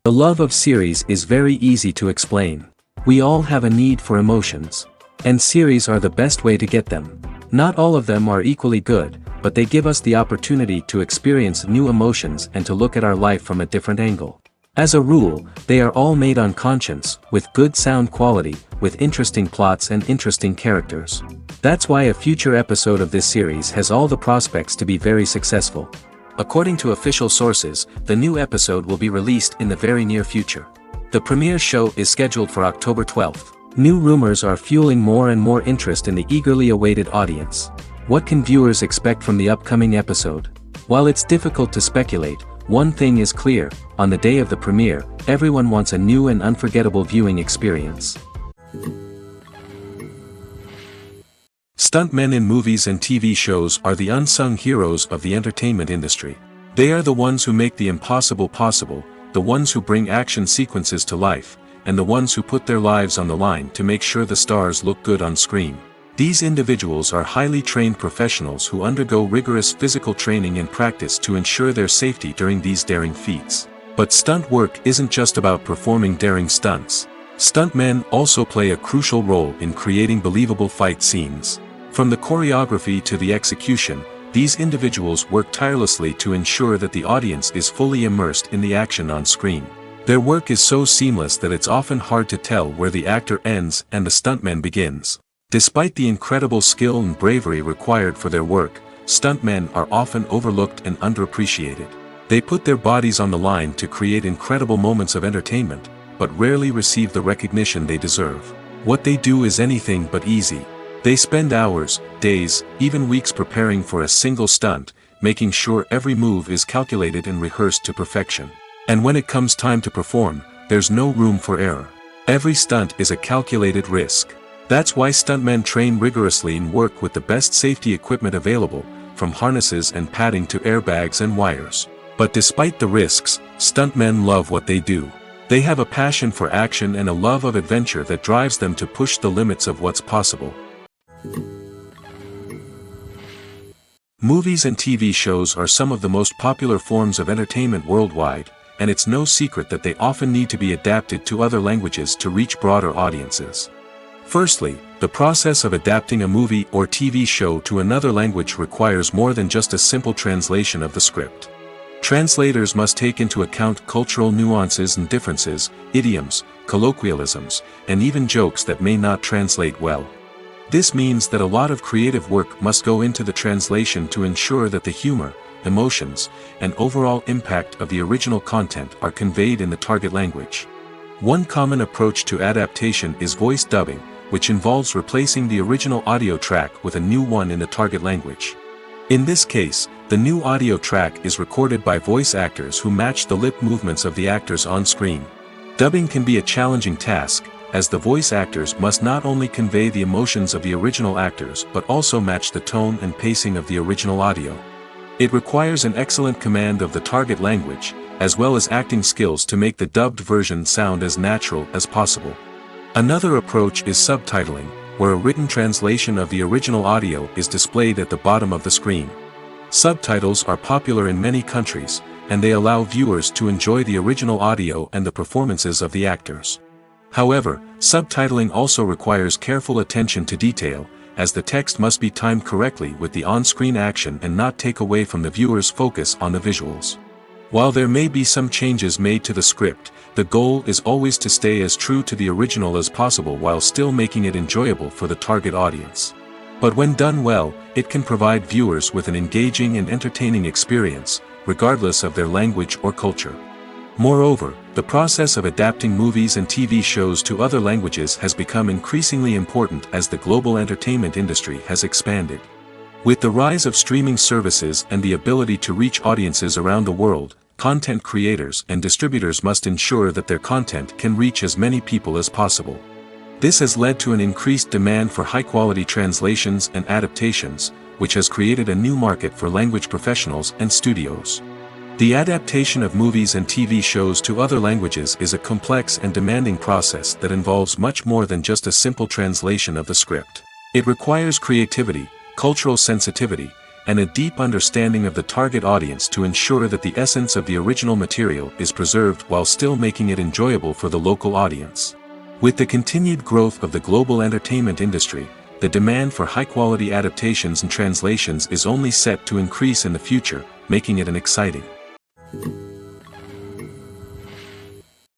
The love of series is very easy to explain. We all have a need for emotions. And series are the best way to get them. Not all of them are equally good, but they give us the opportunity to experience new emotions and to look at our life from a different angle. As a rule, they are all made on conscience, with good sound quality, with interesting plots and interesting characters. That's why a future episode of this series has all the prospects to be very successful. According to official sources, the new episode will be released in the very near future. The premiere show is scheduled for October 12th. New rumors are fueling more and more interest in the eagerly awaited audience. What can viewers expect from the upcoming episode? While it's difficult to speculate, one thing is clear: on the day of the premiere, everyone wants a new and unforgettable viewing experience. Stuntmen in movies and TV shows are the unsung heroes of the entertainment industry. They are the ones who make the impossible possible, the ones who bring action sequences to life, and the ones who put their lives on the line to make sure the stars look good on screen. These individuals are highly trained professionals who undergo rigorous physical training and practice to ensure their safety during these daring feats. But stunt work isn't just about performing daring stunts. Stuntmen also play a crucial role in creating believable fight scenes. From the choreography to the execution, these individuals work tirelessly to ensure that the audience is fully immersed in the action on screen. Their work is so seamless that it's often hard to tell where the actor ends and the stuntman begins. Despite the incredible skill and bravery required for their work, stuntmen are often overlooked and underappreciated. They put their bodies on the line to create incredible moments of entertainment, but rarely receive the recognition they deserve. What they do is anything but easy. They spend hours, days, even weeks preparing for a single stunt, making sure every move is calculated and rehearsed to perfection. And when it comes time to perform, there's no room for error. Every stunt is a calculated risk. That's why stuntmen train rigorously and work with the best safety equipment available, from harnesses and padding to airbags and wires. But despite the risks, stuntmen love what they do. They have a passion for action and a love of adventure that drives them to push the limits of what's possible. Movies and TV shows are some of the most popular forms of entertainment worldwide, and it's no secret that they often need to be adapted to other languages to reach broader audiences. Firstly, the process of adapting a movie or TV show to another language requires more than just a simple translation of the script. Translators must take into account cultural nuances and differences, idioms, colloquialisms, and even jokes that may not translate well. This means that a lot of creative work must go into the translation to ensure that the humor, emotions, and overall impact of the original content are conveyed in the target language. One common approach to adaptation is voice dubbing, which involves replacing the original audio track with a new one in the target language. In this case, the new audio track is recorded by voice actors who match the lip movements of the actors on screen. Dubbing can be a challenging task, as the voice actors must not only convey the emotions of the original actors but also match the tone and pacing of the original audio. It requires an excellent command of the target language, as well as acting skills to make the dubbed version sound as natural as possible. Another approach is subtitling, where a written translation of the original audio is displayed at the bottom of the screen. Subtitles are popular in many countries, and they allow viewers to enjoy the original audio and the performances of the actors. However, subtitling also requires careful attention to detail, as the text must be timed correctly with the on-screen action and not take away from the viewer's focus on the visuals. While there may be some changes made to the script, the goal is always to stay as true to the original as possible while still making it enjoyable for the target audience. But when done well, it can provide viewers with an engaging and entertaining experience, regardless of their language or culture. Moreover, the process of adapting movies and TV shows to other languages has become increasingly important as the global entertainment industry has expanded. With the rise of streaming services and the ability to reach audiences around the world, content creators and distributors must ensure that their content can reach as many people as possible. This has led to an increased demand for high-quality translations and adaptations, which has created a new market for language professionals and studios. The adaptation of movies and TV shows to other languages is a complex and demanding process that involves much more than just a simple translation of the script. It requires creativity, cultural sensitivity, and a deep understanding of the target audience to ensure that the essence of the original material is preserved while still making it enjoyable for the local audience. With the continued growth of the global entertainment industry, the demand for high-quality adaptations and translations is only set to increase in the future, making it an exciting.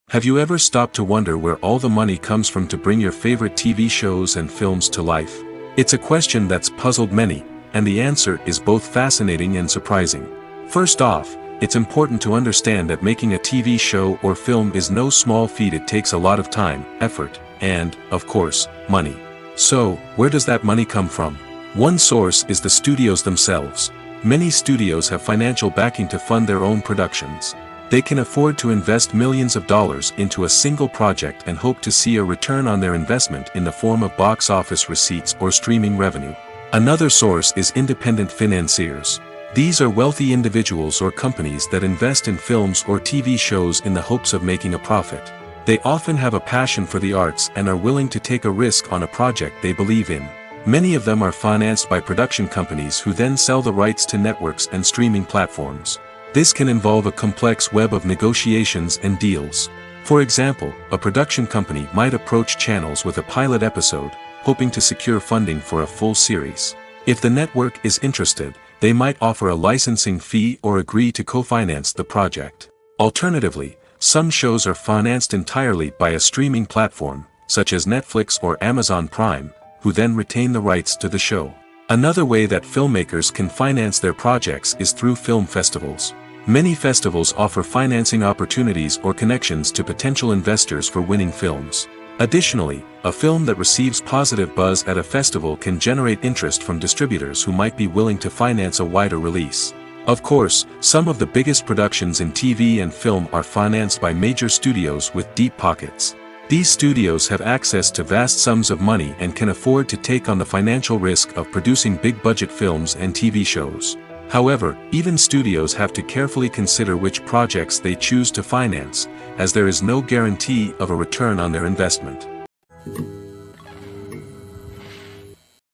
Have you ever stopped to wonder where all the money comes from to bring your favorite TV shows and films to life? It's a question that's puzzled many, and the answer is both fascinating and surprising. First off, it's important to understand that making a TV show or film is no small feat. It takes a lot of time, effort, and, of course, money. So, where does that money come from? One source is the studios themselves. Many studios have financial backing to fund their own productions. They can afford to invest millions of dollars into a single project and hope to see a return on their investment in the form of box office receipts or streaming revenue. Another source is independent financiers. These are wealthy individuals or companies that invest in films or TV shows in the hopes of making a profit. They often have a passion for the arts and are willing to take a risk on a project they believe in. Many of them are financed by production companies who then sell the rights to networks and streaming platforms. This can involve a complex web of negotiations and deals. For example, a production company might approach channels with a pilot episode, hoping to secure funding for a full series. If the network is interested, they might offer a licensing fee or agree to co-finance the project. Alternatively, some shows are financed entirely by a streaming platform, such as Netflix or Amazon Prime, who then retain the rights to the show. Another way that filmmakers can finance their projects is through film festivals. Many festivals offer financing opportunities or connections to potential investors for winning films. Additionally, a film that receives positive buzz at a festival can generate interest from distributors who might be willing to finance a wider release. Of course, some of the biggest productions in TV and film are financed by major studios with deep pockets. These studios have access to vast sums of money and can afford to take on the financial risk of producing big-budget films and TV shows. However, even studios have to carefully consider which projects they choose to finance, as there is no guarantee of a return on their investment.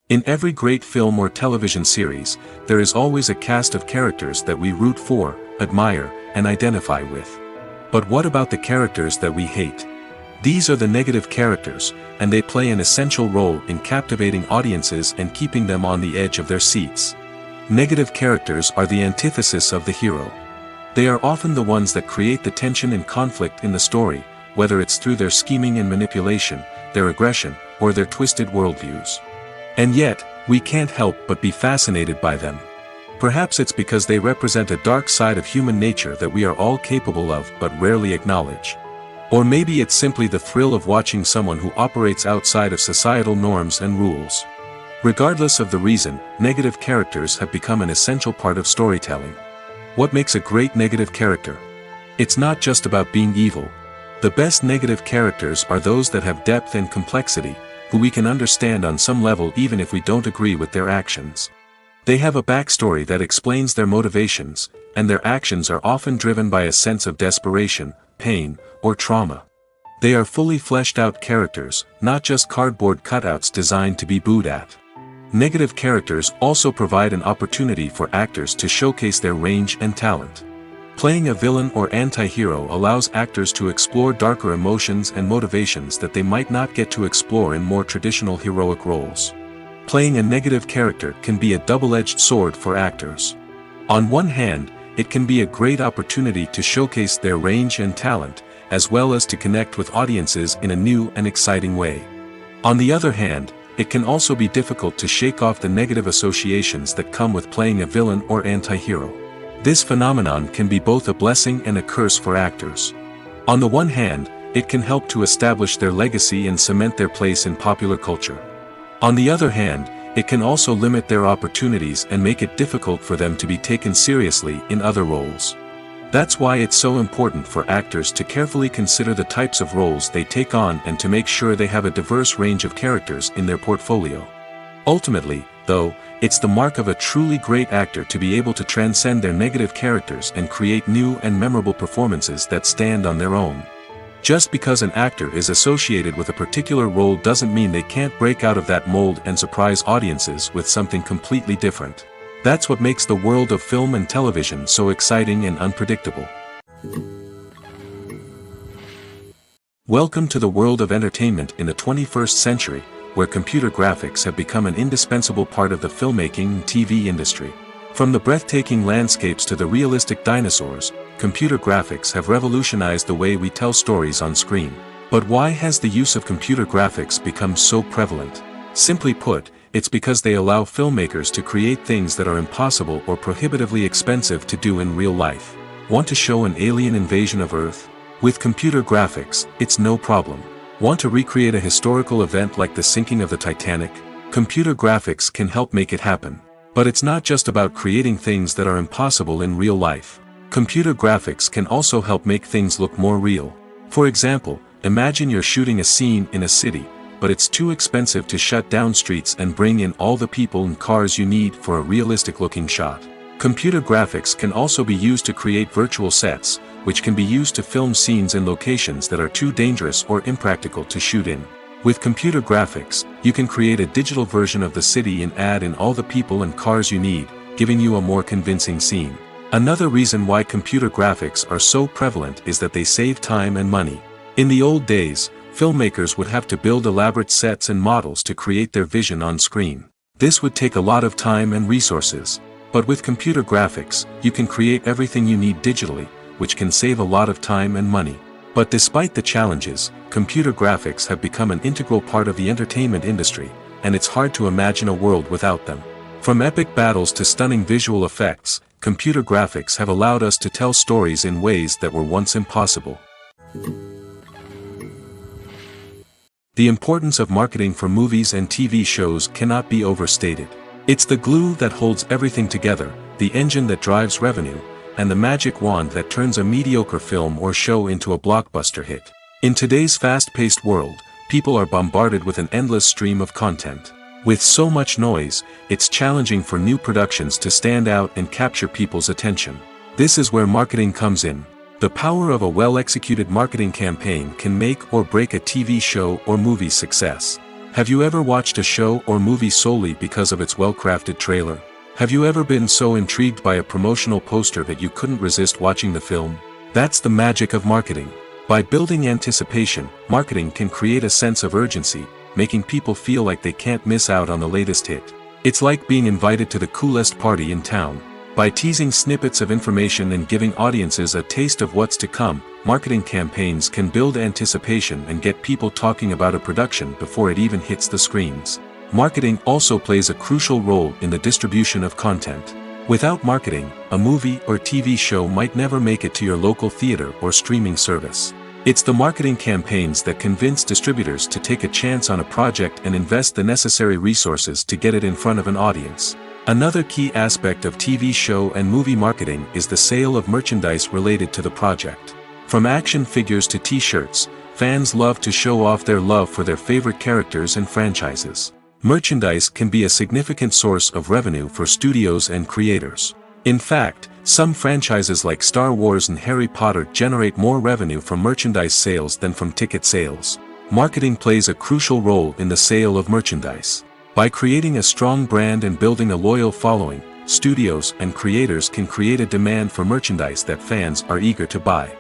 In every great film or television series, there is always a cast of characters that we root for, admire, and identify with. But what about the characters that we hate? These are the negative characters, and they play an essential role in captivating audiences and keeping them on the edge of their seats. Negative characters are the antithesis of the hero. They are often the ones that create the tension and conflict in the story, whether it's through their scheming and manipulation, their aggression, or their twisted worldviews. And yet, we can't help but be fascinated by them. Perhaps it's because they represent a dark side of human nature that we are all capable of but rarely acknowledge. Or maybe it's simply the thrill of watching someone who operates outside of societal norms and rules. Regardless of the reason, negative characters have become an essential part of storytelling. What makes a great negative character? It's not just about being evil. The best negative characters are those that have depth and complexity, who we can understand on some level even if we don't agree with their actions. They have a backstory that explains their motivations, and their actions are often driven by a sense of desperation, pain, or trauma. They are fully fleshed out characters, not just cardboard cutouts designed to be booed at. Negative characters also provide an opportunity for actors to showcase their range and talent. Playing a villain or anti-hero allows actors to explore darker emotions and motivations that they might not get to explore in more traditional heroic roles. Playing a negative character can be a double-edged sword for actors. On one hand, it can be a great opportunity to showcase their range and talent, as well as to connect with audiences in a new and exciting way. On the other hand, it can also be difficult to shake off the negative associations that come with playing a villain or anti-hero. This phenomenon can be both a blessing and a curse for actors. On the one hand, it can help to establish their legacy and cement their place in popular culture. On the other hand, it can also limit their opportunities and make it difficult for them to be taken seriously in other roles. That's why it's so important for actors to carefully consider the types of roles they take on and to make sure they have a diverse range of characters in their portfolio. Ultimately, though, it's the mark of a truly great actor to be able to transcend their negative characters and create new and memorable performances that stand on their own. Just because an actor is associated with a particular role doesn't mean they can't break out of that mold and surprise audiences with something completely different. That's what makes the world of film and television so exciting and unpredictable. Welcome to the world of entertainment in the 21st century, where computer graphics have become an indispensable part of the filmmaking and TV industry. From the breathtaking landscapes to the realistic dinosaurs, computer graphics have revolutionized the way we tell stories on screen. But why has the use of computer graphics become so prevalent? Simply put, it's because they allow filmmakers to create things that are impossible or prohibitively expensive to do in real life. Want to show an alien invasion of Earth? With computer graphics, it's no problem. Want to recreate a historical event like the sinking of the Titanic? Computer graphics can help make it happen. But it's not just about creating things that are impossible in real life. Computer graphics can also help make things look more real. For example, imagine you're shooting a scene in a city, but it's too expensive to shut down streets and bring in all the people and cars you need for a realistic-looking shot. Computer graphics can also be used to create virtual sets, which can be used to film scenes in locations that are too dangerous or impractical to shoot in. With computer graphics, you can create a digital version of the city and add in all the people and cars you need, giving you a more convincing scene. Another reason why computer graphics are so prevalent is that they save time and money. In the old days, filmmakers would have to build elaborate sets and models to create their vision on screen. This would take a lot of time and resources. But with computer graphics, you can create everything you need digitally, which can save a lot of time and money. But despite the challenges, computer graphics have become an integral part of the entertainment industry, and it's hard to imagine a world without them. From epic battles to stunning visual effects, computer graphics have allowed us to tell stories in ways that were once impossible. The importance of marketing for movies and TV shows cannot be overstated. It's the glue that holds everything together, the engine that drives revenue, and the magic wand that turns a mediocre film or show into a blockbuster hit. In today's fast-paced world, people are bombarded with an endless stream of content. With so much noise, it's challenging for new productions to stand out and capture people's attention. This is where marketing comes in. The power of a well-executed marketing campaign can make or break a TV show or movie's success. Have you ever watched a show or movie solely because of its well-crafted trailer? Have you ever been so intrigued by a promotional poster that you couldn't resist watching the film? That's the magic of marketing. By building anticipation, marketing can create a sense of urgency, making people feel like they can't miss out on the latest hit. It's like being invited to the coolest party in town. By teasing snippets of information and giving audiences a taste of what's to come, marketing campaigns can build anticipation and get people talking about a production before it even hits the screens. Marketing also plays a crucial role in the distribution of content. Without marketing, a movie or TV show might never make it to your local theater or streaming service. It's the marketing campaigns that convince distributors to take a chance on a project and invest the necessary resources to get it in front of an audience. Another key aspect of TV show and movie marketing is the sale of merchandise related to the project. From action figures to t-shirts, fans love to show off their love for their favorite characters and franchises. Merchandise can be a significant source of revenue for studios and creators. In fact, some franchises like Star Wars and Harry Potter generate more revenue from merchandise sales than from ticket sales. Marketing plays a crucial role in the sale of merchandise. By creating a strong brand and building a loyal following, studios and creators can create a demand for merchandise that fans are eager to buy.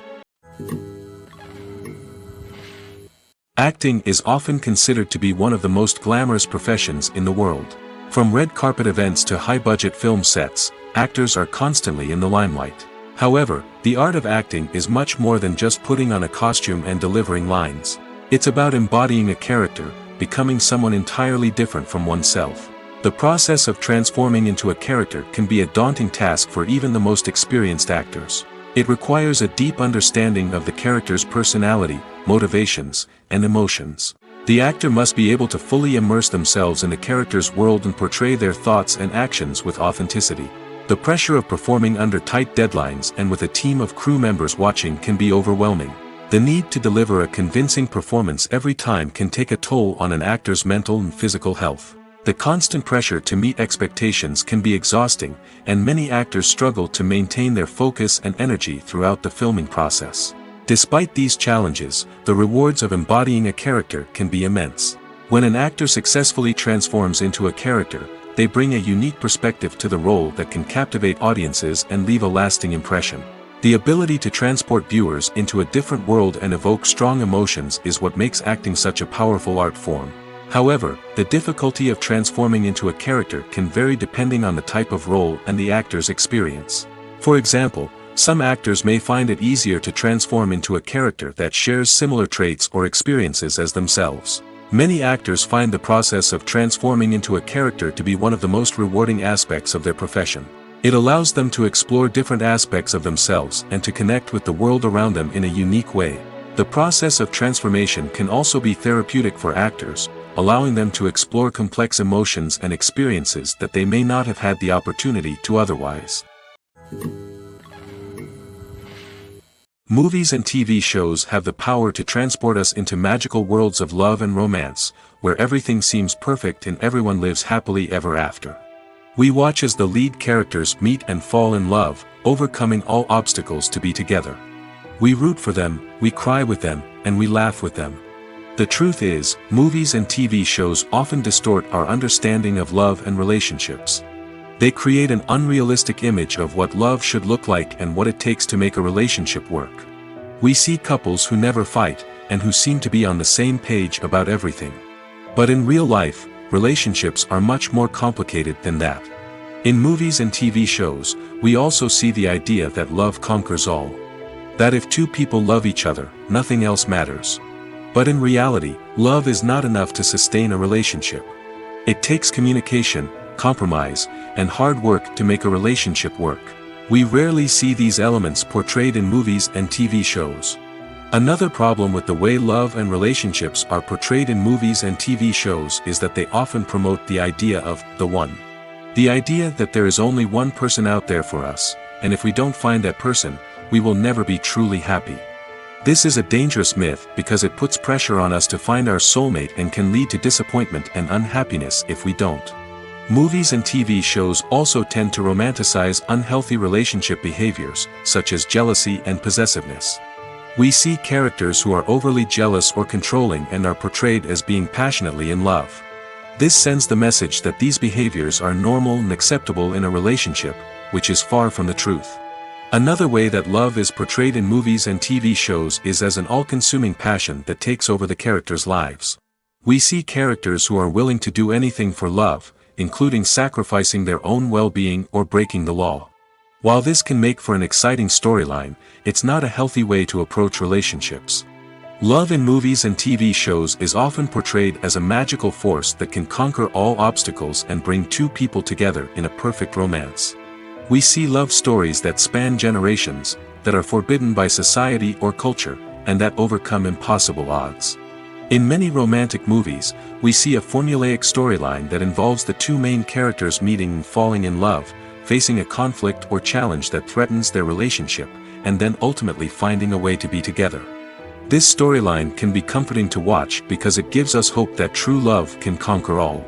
Acting is often considered to be one of the most glamorous professions in the world. From red carpet events to high-budget film sets, actors are constantly in the limelight. However, the art of acting is much more than just putting on a costume and delivering lines. It's about embodying a character, becoming someone entirely different from oneself. The process of transforming into a character can be a daunting task for even the most experienced actors. It requires a deep understanding of the character's personality, motivations, and emotions. The actor must be able to fully immerse themselves in the character's world and portray their thoughts and actions with authenticity. The pressure of performing under tight deadlines and with a team of crew members watching can be overwhelming. The need to deliver a convincing performance every time can take a toll on an actor's mental and physical health. The constant pressure to meet expectations can be exhausting, and many actors struggle to maintain their focus and energy throughout the filming process. Despite these challenges, the rewards of embodying a character can be immense. When an actor successfully transforms into a character, they bring a unique perspective to the role that can captivate audiences and leave a lasting impression. The ability to transport viewers into a different world and evoke strong emotions is what makes acting such a powerful art form. However, the difficulty of transforming into a character can vary depending on the type of role and the actor's experience. For example, some actors may find it easier to transform into a character that shares similar traits or experiences as themselves. Many actors find the process of transforming into a character to be one of the most rewarding aspects of their profession. It allows them to explore different aspects of themselves and to connect with the world around them in a unique way. The process of transformation can also be therapeutic for actors, allowing them to explore complex emotions and experiences that they may not have had the opportunity to otherwise. Movies and TV shows have the power to transport us into magical worlds of love and romance, where everything seems perfect and everyone lives happily ever after. We watch as the lead characters meet and fall in love, overcoming all obstacles to be together. We root for them, we cry with them, and we laugh with them. The truth is, movies and TV shows often distort our understanding of love and relationships. They create an unrealistic image of what love should look like and what it takes to make a relationship work. We see couples who never fight, and who seem to be on the same page about everything. But in real life, relationships are much more complicated than that. In movies and TV shows, we also see the idea that love conquers all. That if two people love each other, nothing else matters. But in reality, love is not enough to sustain a relationship. It takes communication, compromise, and hard work to make a relationship work. We rarely see these elements portrayed in movies and TV shows. Another problem with the way love and relationships are portrayed in movies and TV shows is that they often promote the idea of the one. The idea that there is only one person out there for us, and if we don't find that person, we will never be truly happy. This is a dangerous myth because it puts pressure on us to find our soulmate and can lead to disappointment and unhappiness if we don't. Movies and TV shows also tend to romanticize unhealthy relationship behaviors, such as jealousy and possessiveness. We see characters who are overly jealous or controlling and are portrayed as being passionately in love. This sends the message that these behaviors are normal and acceptable in a relationship, which is far from the truth. Another way that love is portrayed in movies and TV shows is as an all-consuming passion that takes over the characters' lives. We see characters who are willing to do anything for love, including sacrificing their own well-being or breaking the law. While this can make for an exciting storyline, it's not a healthy way to approach relationships. Love in movies and TV shows is often portrayed as a magical force that can conquer all obstacles and bring two people together in a perfect romance. We see love stories that span generations, that are forbidden by society or culture, and that overcome impossible odds. In many romantic movies, we see a formulaic storyline that involves the two main characters meeting and falling in love, facing a conflict or challenge that threatens their relationship, and then ultimately finding a way to be together. This storyline can be comforting to watch because it gives us hope that true love can conquer all.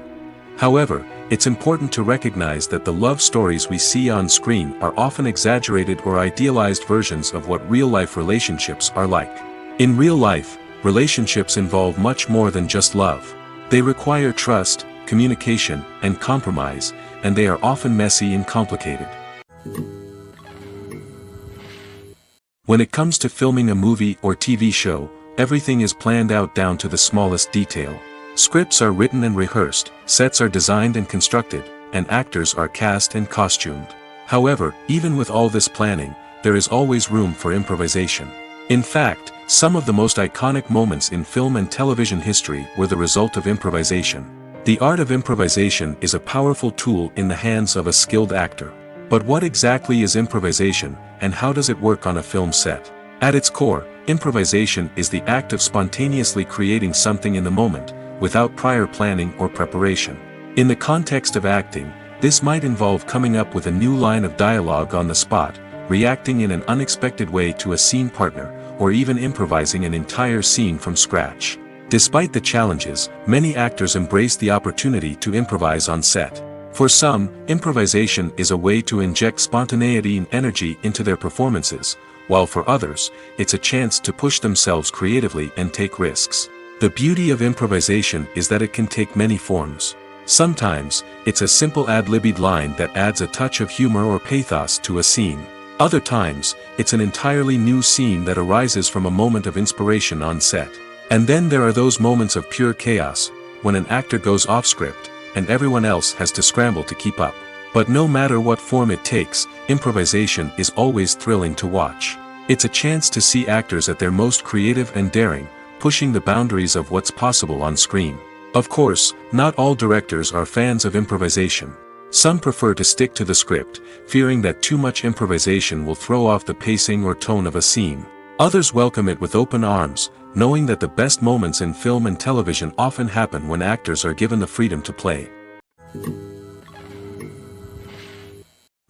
However, it's important to recognize that the love stories we see on screen are often exaggerated or idealized versions of what real-life relationships are like. In real life, relationships involve much more than just love. They require trust, communication, and compromise, and they are often messy and complicated. When it comes to filming a movie or TV show, everything is planned out down to the smallest detail. Scripts are written and rehearsed, sets are designed and constructed, and actors are cast and costumed. However, even with all this planning, there is always room for improvisation. In fact, some of the most iconic moments in film and television history were the result of improvisation. The art of improvisation is a powerful tool in the hands of a skilled actor. But what exactly is improvisation, and how does it work on a film set? At its core, improvisation is the act of spontaneously creating something in the moment, without prior planning or preparation. In the context of acting, this might involve coming up with a new line of dialogue on the spot, reacting in an unexpected way to a scene partner, or even improvising an entire scene from scratch. Despite the challenges, many actors embrace the opportunity to improvise on set. For some, improvisation is a way to inject spontaneity and energy into their performances, while for others, it's a chance to push themselves creatively and take risks. The beauty of improvisation is that it can take many forms. Sometimes, it's a simple ad-libbed line that adds a touch of humor or pathos to a scene. Other times, it's an entirely new scene that arises from a moment of inspiration on set. And then there are those moments of pure chaos, when an actor goes off script, and everyone else has to scramble to keep up. But no matter what form it takes, improvisation is always thrilling to watch. It's a chance to see actors at their most creative and daring, pushing the boundaries of what's possible on screen. Of course, not all directors are fans of improvisation. Some prefer to stick to the script, fearing that too much improvisation will throw off the pacing or tone of a scene. Others welcome it with open arms, knowing that the best moments in film and television often happen when actors are given the freedom to play.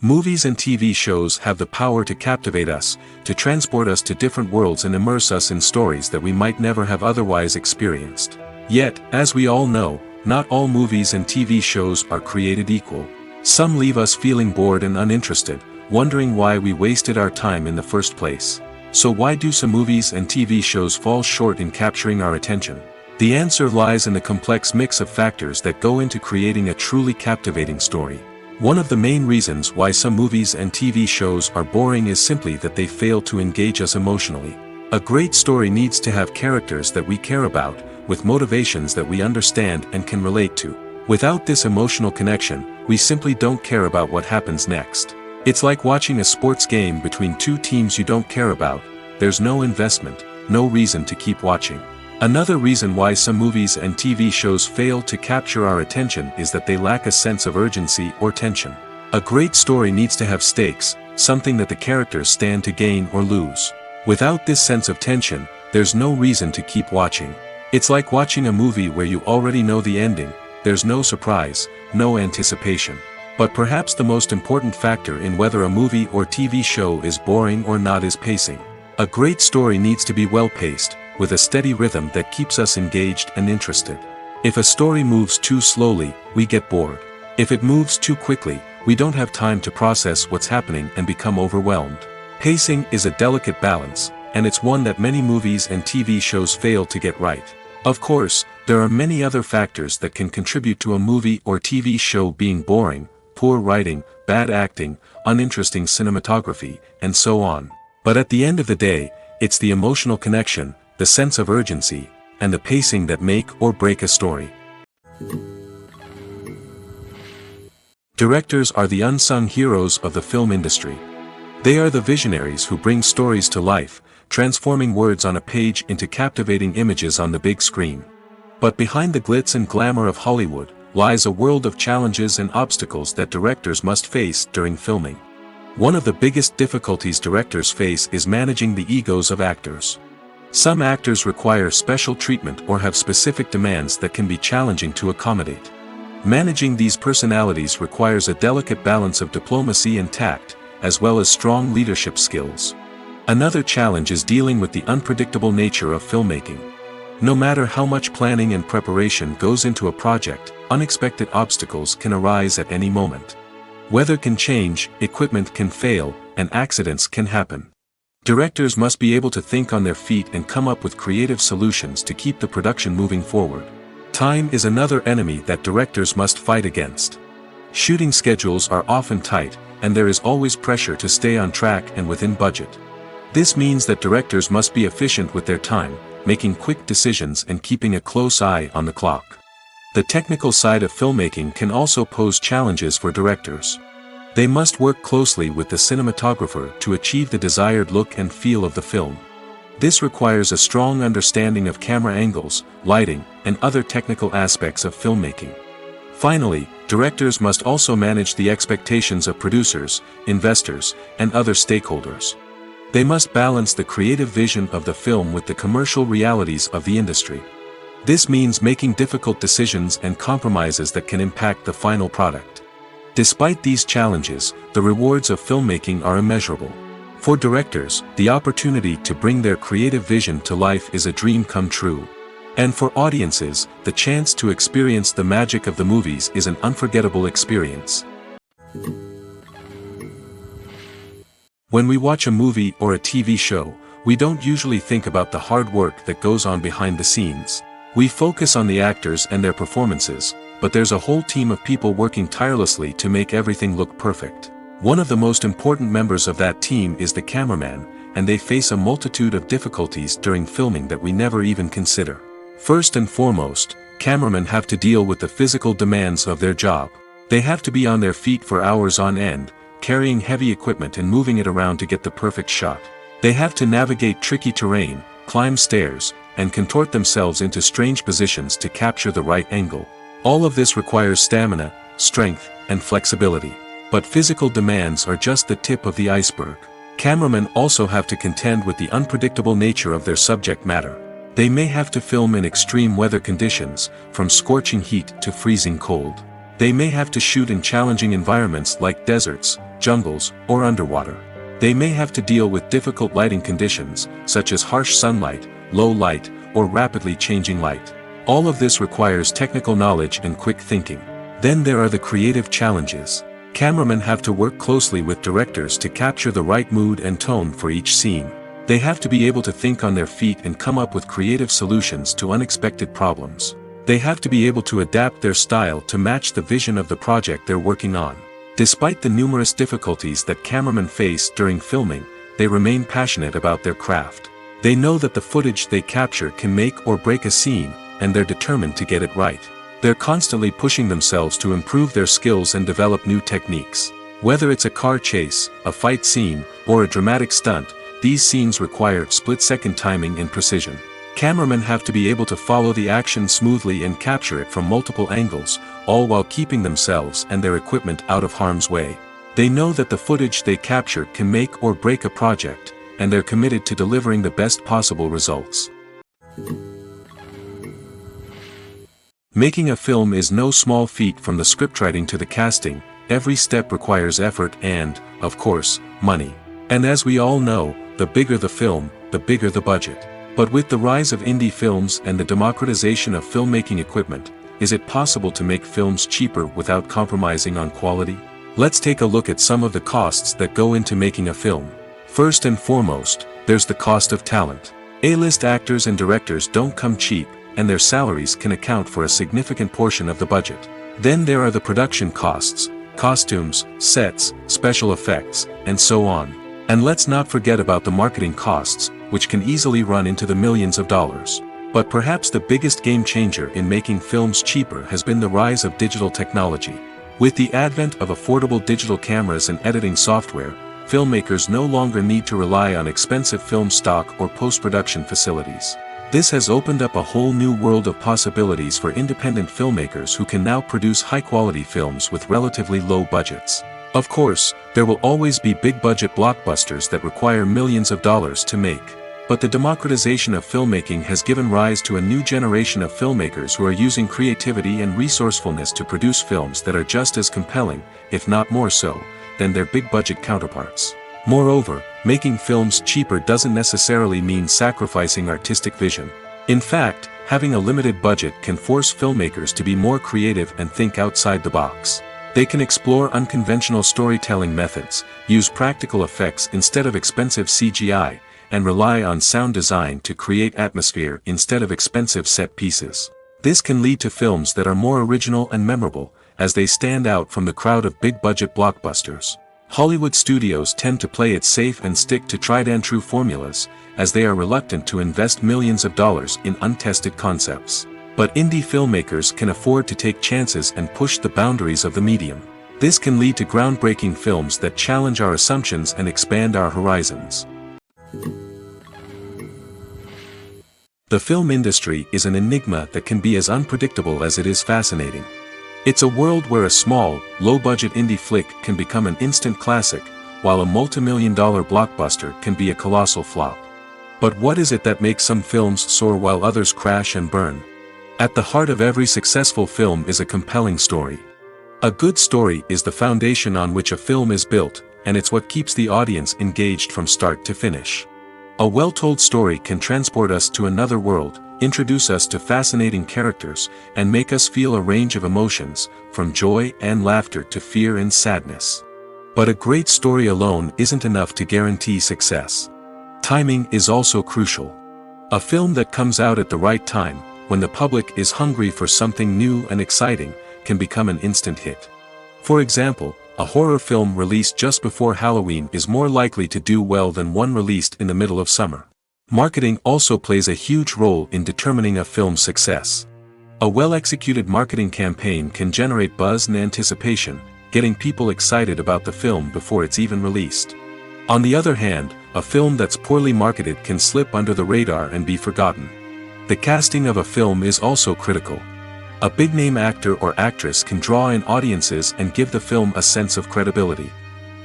Movies and TV shows have the power to captivate us, to transport us to different worlds and immerse us in stories that we might never have otherwise experienced. Yet, as we all know, not all movies and TV shows are created equal. Some leave us feeling bored and uninterested, wondering why we wasted our time in the first place. So why do some movies and TV shows fall short in capturing our attention? The answer lies in the complex mix of factors that go into creating a truly captivating story. One of the main reasons why some movies and TV shows are boring is simply that they fail to engage us emotionally. A great story needs to have characters that we care about, with motivations that we understand and can relate to. Without this emotional connection, we simply don't care about what happens next. It's like watching a sports game between two teams you don't care about. There's no investment, no reason to keep watching. Another reason why some movies and TV shows fail to capture our attention is that they lack a sense of urgency or tension. A great story needs to have stakes, something that the characters stand to gain or lose. Without this sense of tension, there's no reason to keep watching. It's like watching a movie where you already know the ending, there's no surprise, no anticipation. But perhaps the most important factor in whether a movie or TV show is boring or not is pacing. A great story needs to be well-paced, with a steady rhythm that keeps us engaged and interested. If a story moves too slowly, we get bored. If it moves too quickly, we don't have time to process what's happening and become overwhelmed. Pacing is a delicate balance, and it's one that many movies and TV shows fail to get right. Of course, there are many other factors that can contribute to a movie or TV show being boring: poor writing, bad acting, uninteresting cinematography, and so on. But at the end of the day, it's the emotional connection, the sense of urgency, and the pacing that make or break a story. Directors are the unsung heroes of the film industry. They are the visionaries who bring stories to life, transforming words on a page into captivating images on the big screen. But behind the glitz and glamour of Hollywood, lies a world of challenges and obstacles that directors must face during filming. One of the biggest difficulties directors face is managing the egos of actors. Some actors require special treatment or have specific demands that can be challenging to accommodate. Managing these personalities requires a delicate balance of diplomacy and tact, as well as strong leadership skills. Another challenge is dealing with the unpredictable nature of filmmaking. No matter how much planning and preparation goes into a project, unexpected obstacles can arise at any moment. Weather can change, equipment can fail, and accidents can happen. Directors must be able to think on their feet and come up with creative solutions to keep the production moving forward. Time is another enemy that directors must fight against. Shooting schedules are often tight, and there is always pressure to stay on track and within budget. This means that directors must be efficient with their time, making quick decisions and keeping a close eye on the clock. The technical side of filmmaking can also pose challenges for directors. They must work closely with the cinematographer to achieve the desired look and feel of the film. This requires a strong understanding of camera angles, lighting, and other technical aspects of filmmaking. Finally, directors must also manage the expectations of producers, investors, and other stakeholders. They must balance the creative vision of the film with the commercial realities of the industry. This means making difficult decisions and compromises that can impact the final product. Despite these challenges, the rewards of filmmaking are immeasurable. For directors, the opportunity to bring their creative vision to life is a dream come true. And for audiences, the chance to experience the magic of the movies is an unforgettable experience. When we watch a movie or a TV show, we don't usually think about the hard work that goes on behind the scenes. We focus on the actors and their performances, but there's a whole team of people working tirelessly to make everything look perfect. One of the most important members of that team is the cameraman, and they face a multitude of difficulties during filming that we never even consider. First and foremost, cameramen have to deal with the physical demands of their job. They have to be on their feet for hours on end, carrying heavy equipment and moving it around to get the perfect shot. They have to navigate tricky terrain, climb stairs, and contort themselves into strange positions to capture the right angle. All of this requires stamina, strength, and flexibility. But physical demands are just the tip of the iceberg. Cameramen also have to contend with the unpredictable nature of their subject matter. They may have to film in extreme weather conditions, from scorching heat to freezing cold. They may have to shoot in challenging environments like deserts, jungles, or underwater. They may have to deal with difficult lighting conditions, such as harsh sunlight, low light, or rapidly changing light. All of this requires technical knowledge and quick thinking. Then there are the creative challenges. Cameramen have to work closely with directors to capture the right mood and tone for each scene. They have to be able to think on their feet and come up with creative solutions to unexpected problems. They have to be able to adapt their style to match the vision of the project they're working on. Despite the numerous difficulties that cameramen face during filming, they remain passionate about their craft. They know that the footage they capture can make or break a scene, and they're determined to get it right. They're constantly pushing themselves to improve their skills and develop new techniques. Whether it's a car chase, a fight scene, or a dramatic stunt, these scenes require split-second timing and precision. Cameramen have to be able to follow the action smoothly and capture it from multiple angles, all while keeping themselves and their equipment out of harm's way. They know that the footage they capture can make or break a project, and they're committed to delivering the best possible results. Making a film is no small feat. From the scriptwriting to the casting, every step requires effort and, of course, money. And as we all know, the bigger the film, the bigger the budget. But with the rise of indie films and the democratization of filmmaking equipment, is it possible to make films cheaper without compromising on quality? Let's take a look at some of the costs that go into making a film. First and foremost, there's the cost of talent. A-list actors and directors don't come cheap, and their salaries can account for a significant portion of the budget. Then there are the production costs, costumes, sets, special effects, and so on. And let's not forget about the marketing costs, which can easily run into the millions of dollars. But perhaps the biggest game changer in making films cheaper has been the rise of digital technology. With the advent of affordable digital cameras and editing software, filmmakers no longer need to rely on expensive film stock or post-production facilities. This has opened up a whole new world of possibilities for independent filmmakers who can now produce high-quality films with relatively low budgets. Of course, there will always be big-budget blockbusters that require millions of dollars to make. But the democratization of filmmaking has given rise to a new generation of filmmakers who are using creativity and resourcefulness to produce films that are just as compelling, if not more so, than their big-budget counterparts. Moreover, making films cheaper doesn't necessarily mean sacrificing artistic vision. In fact, having a limited budget can force filmmakers to be more creative and think outside the box. They can explore unconventional storytelling methods, use practical effects instead of expensive CGI, and rely on sound design to create atmosphere instead of expensive set pieces. This can lead to films that are more original and memorable, as they stand out from the crowd of big-budget blockbusters. Hollywood studios tend to play it safe and stick to tried-and-true formulas, as they are reluctant to invest millions of dollars in untested concepts. But indie filmmakers can afford to take chances and push the boundaries of the medium. This can lead to groundbreaking films that challenge our assumptions and expand our horizons. The film industry is an enigma that can be as unpredictable as it is fascinating. It's a world where a small, low-budget indie flick can become an instant classic, while a multi-million-dollar blockbuster can be a colossal flop. But what is it that makes some films soar while others crash and burn? At the heart of every successful film is a compelling story. A good story is the foundation on which a film is built, and it's what keeps the audience engaged from start to finish. A well-told story can transport us to another world, introduce us to fascinating characters, and make us feel a range of emotions, from joy and laughter to fear and sadness. But a great story alone isn't enough to guarantee success. Timing is also crucial. A film that comes out at the right time, when the public is hungry for something new and exciting, can become an instant hit. For example, a horror film released just before Halloween is more likely to do well than one released in the middle of summer. Marketing also plays a huge role in determining a film's success. A well-executed marketing campaign can generate buzz and anticipation, getting people excited about the film before it's even released. On the other hand, a film that's poorly marketed can slip under the radar and be forgotten. The casting of a film is also critical. A big-name actor or actress can draw in audiences and give the film a sense of credibility.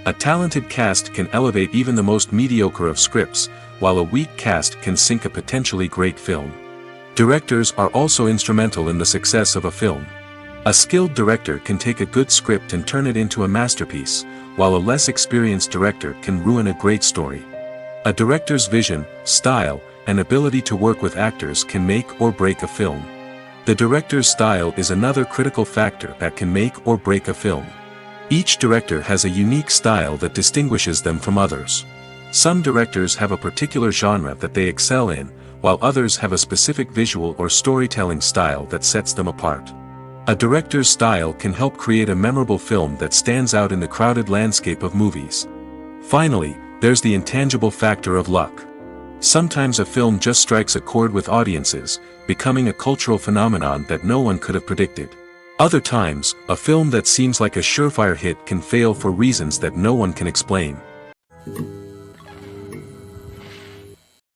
A talented cast can elevate even the most mediocre of scripts, while a weak cast can sink a potentially great film. Directors are also instrumental in the success of a film. A skilled director can take a good script and turn it into a masterpiece, while a less experienced director can ruin a great story. A director's vision, style, and ability to work with actors can make or break a film. The director's style is another critical factor that can make or break a film. Each director has a unique style that distinguishes them from others. Some directors have a particular genre that they excel in, while others have a specific visual or storytelling style that sets them apart. A director's style can help create a memorable film that stands out in the crowded landscape of movies. Finally, there's the intangible factor of luck. Sometimes a film just strikes a chord with audiences, becoming a cultural phenomenon that no one could have predicted. Other times, a film that seems like a surefire hit can fail for reasons that no one can explain.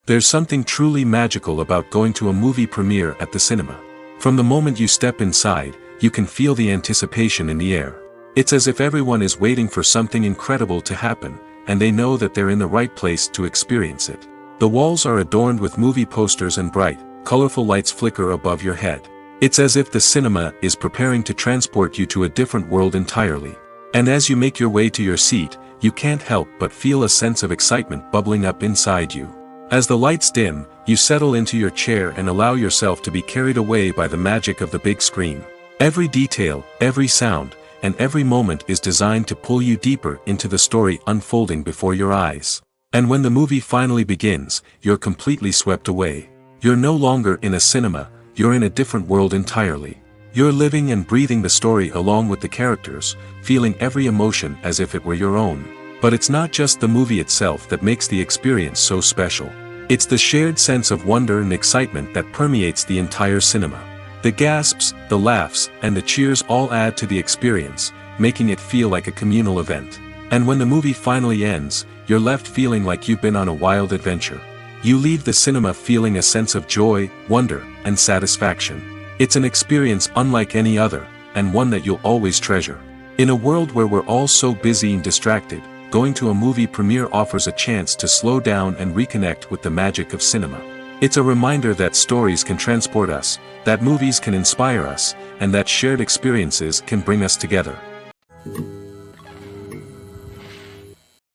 There's something truly magical about going to a movie premiere at the cinema. From the moment you step inside, you can feel the anticipation in the air. It's as if everyone is waiting for something incredible to happen, and they know that they're in the right place to experience it. The walls are adorned with movie posters and bright, colorful lights flicker above your head. It's as if the cinema is preparing to transport you to a different world entirely. And as you make your way to your seat, you can't help but feel a sense of excitement bubbling up inside you. As the lights dim, you settle into your chair and allow yourself to be carried away by the magic of the big screen. Every detail, every sound, and every moment is designed to pull you deeper into the story unfolding before your eyes. And when the movie finally begins, you're completely swept away. You're no longer in a cinema, you're in a different world entirely. You're living and breathing the story along with the characters, feeling every emotion as if it were your own. But it's not just the movie itself that makes the experience so special. It's the shared sense of wonder and excitement that permeates the entire cinema. The gasps, the laughs, and the cheers all add to the experience, making it feel like a communal event. And when the movie finally ends, you're left feeling like you've been on a wild adventure. You leave the cinema feeling a sense of joy, wonder, and satisfaction. It's an experience unlike any other, and one that you'll always treasure. In a world where we're all so busy and distracted, going to a movie premiere offers a chance to slow down and reconnect with the magic of cinema. It's a reminder that stories can transport us, that movies can inspire us, and that shared experiences can bring us together.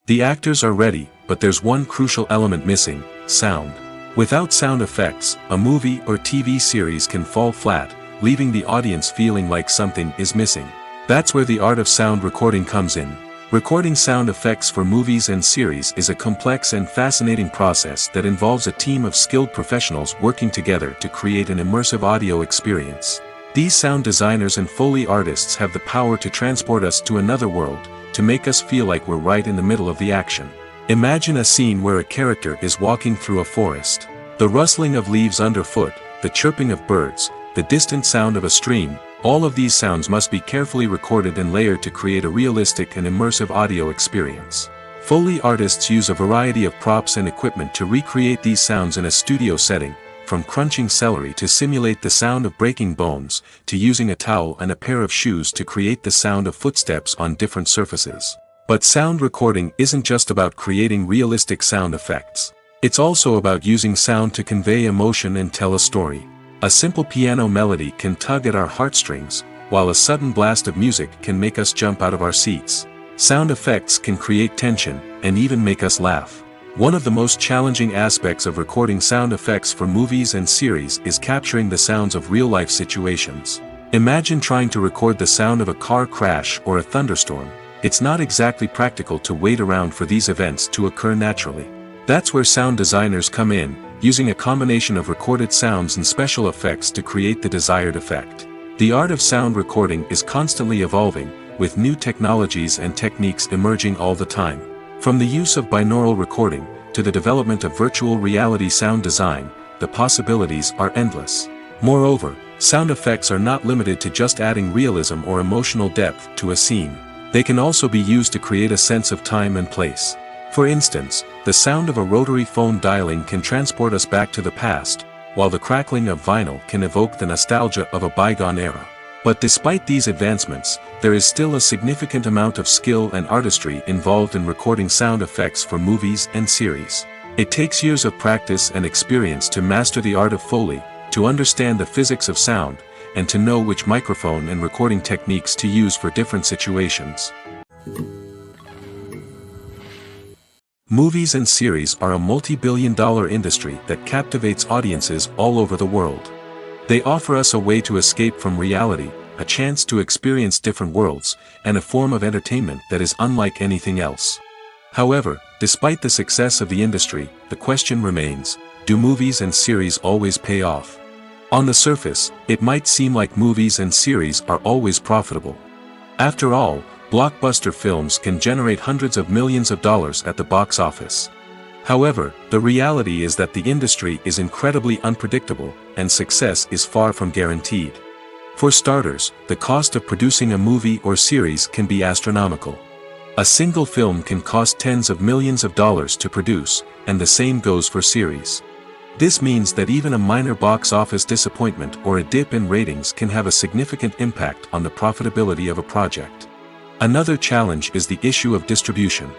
The actors are ready, but there's one crucial element missing: sound. Without sound effects, a movie or TV series can fall flat, leaving the audience feeling like something is missing. That's where the art of sound recording comes in. Recording sound effects for movies and series is a complex and fascinating process that involves a team of skilled professionals working together to create an immersive audio experience. These sound designers and Foley artists have the power to transport us to another world, to make us feel like we're right in the middle of the action. Imagine a scene where a character is walking through a forest. The rustling of leaves underfoot, the chirping of birds, the distant sound of a stream, All of these sounds must be carefully recorded and layered to create a realistic and immersive audio experience. Foley artists use a variety of props and equipment to recreate these sounds in a studio setting, from crunching celery to simulate the sound of breaking bones, to using a towel and a pair of shoes to create the sound of footsteps on different surfaces. But sound recording isn't just about creating realistic sound effects. It's also about using sound to convey emotion and tell a story. A simple piano melody can tug at our heartstrings, while a sudden blast of music can make us jump out of our seats. Sound effects can create tension, and even make us laugh. One of the most challenging aspects of recording sound effects for movies and series is capturing the sounds of real-life situations. Imagine trying to record the sound of a car crash or a thunderstorm. It's not exactly practical to wait around for these events to occur naturally. That's where sound designers come in, using a combination of recorded sounds and special effects to create the desired effect. The art of sound recording is constantly evolving, with new technologies and techniques emerging all the time. From the use of binaural recording, to the development of virtual reality sound design, the possibilities are endless. Moreover, sound effects are not limited to just adding realism or emotional depth to a scene. They can also be used to create a sense of time and place. For instance, the sound of a rotary phone dialing can transport us back to the past, while the crackling of vinyl can evoke the nostalgia of a bygone era. But despite these advancements, there is still a significant amount of skill and artistry involved in recording sound effects for movies and series. It takes years of practice and experience to master the art of Foley, to understand the physics of sound, and to know which microphone and recording techniques to use for different situations. Movies and series are a multi-billion-dollar industry that captivates audiences all over the world. They offer us a way to escape from reality, a chance to experience different worlds, and a form of entertainment that is unlike anything else. However, despite the success of the industry, the question remains, do movies and series always pay off? On the surface, it might seem like movies and series are always profitable. After all, blockbuster films can generate hundreds of millions of dollars at the box office. However, the reality is that the industry is incredibly unpredictable, and success is far from guaranteed. For starters, the cost of producing a movie or series can be astronomical. A single film can cost tens of millions of dollars to produce, and the same goes for series. This means that even a minor box office disappointment or a dip in ratings can have a significant impact on the profitability of a project. Another challenge is the issue of distribution.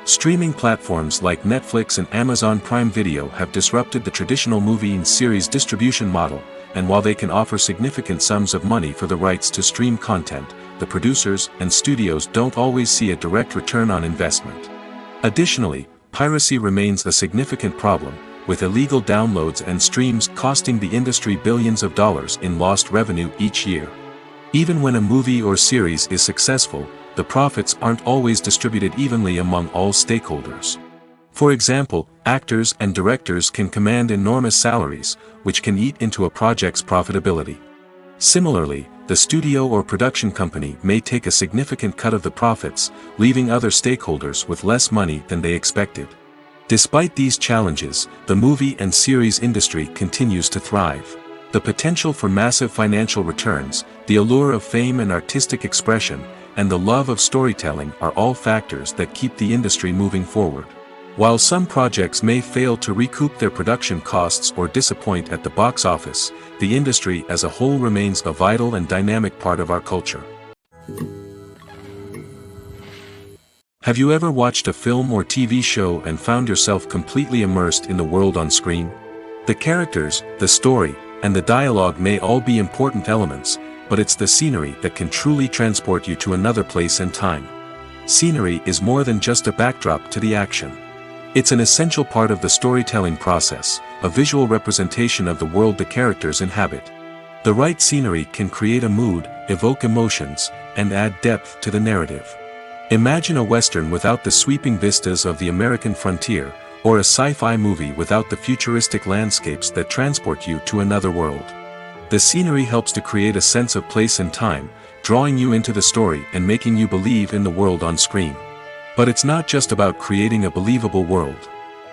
Streaming platforms like Netflix and Amazon Prime Video have disrupted the traditional movie and series distribution model, and while they can offer significant sums of money for the rights to stream content, the producers and studios don't always see a direct return on investment. Additionally, piracy remains a significant problem, with illegal downloads and streams costing the industry billions of dollars in lost revenue each year. Even when a movie or series is successful, the profits aren't always distributed evenly among all stakeholders. For example, actors and directors can command enormous salaries, which can eat into a project's profitability. Similarly, the studio or production company may take a significant cut of the profits, leaving other stakeholders with less money than they expected. Despite these challenges, the movie and series industry continues to thrive. The potential for massive financial returns, the allure of fame and artistic expression, and the love of storytelling are all factors that keep the industry moving forward. While some projects may fail to recoup their production costs or disappoint at the box office, the industry as a whole remains a vital and dynamic part of our culture. Have you ever watched a film or TV show and found yourself completely immersed in the world on screen? The characters, the story, and the dialogue may all be important elements, but it's the scenery that can truly transport you to another place and time. Scenery is more than just a backdrop to the action. It's an essential part of the storytelling process, a visual representation of the world the characters inhabit. The right scenery can create a mood, evoke emotions, and add depth to the narrative. Imagine a Western without the sweeping vistas of the American frontier, or a sci-fi movie without the futuristic landscapes that transport you to another world. The scenery helps to create a sense of place and time, drawing you into the story and making you believe in the world on screen. But it's not just about creating a believable world.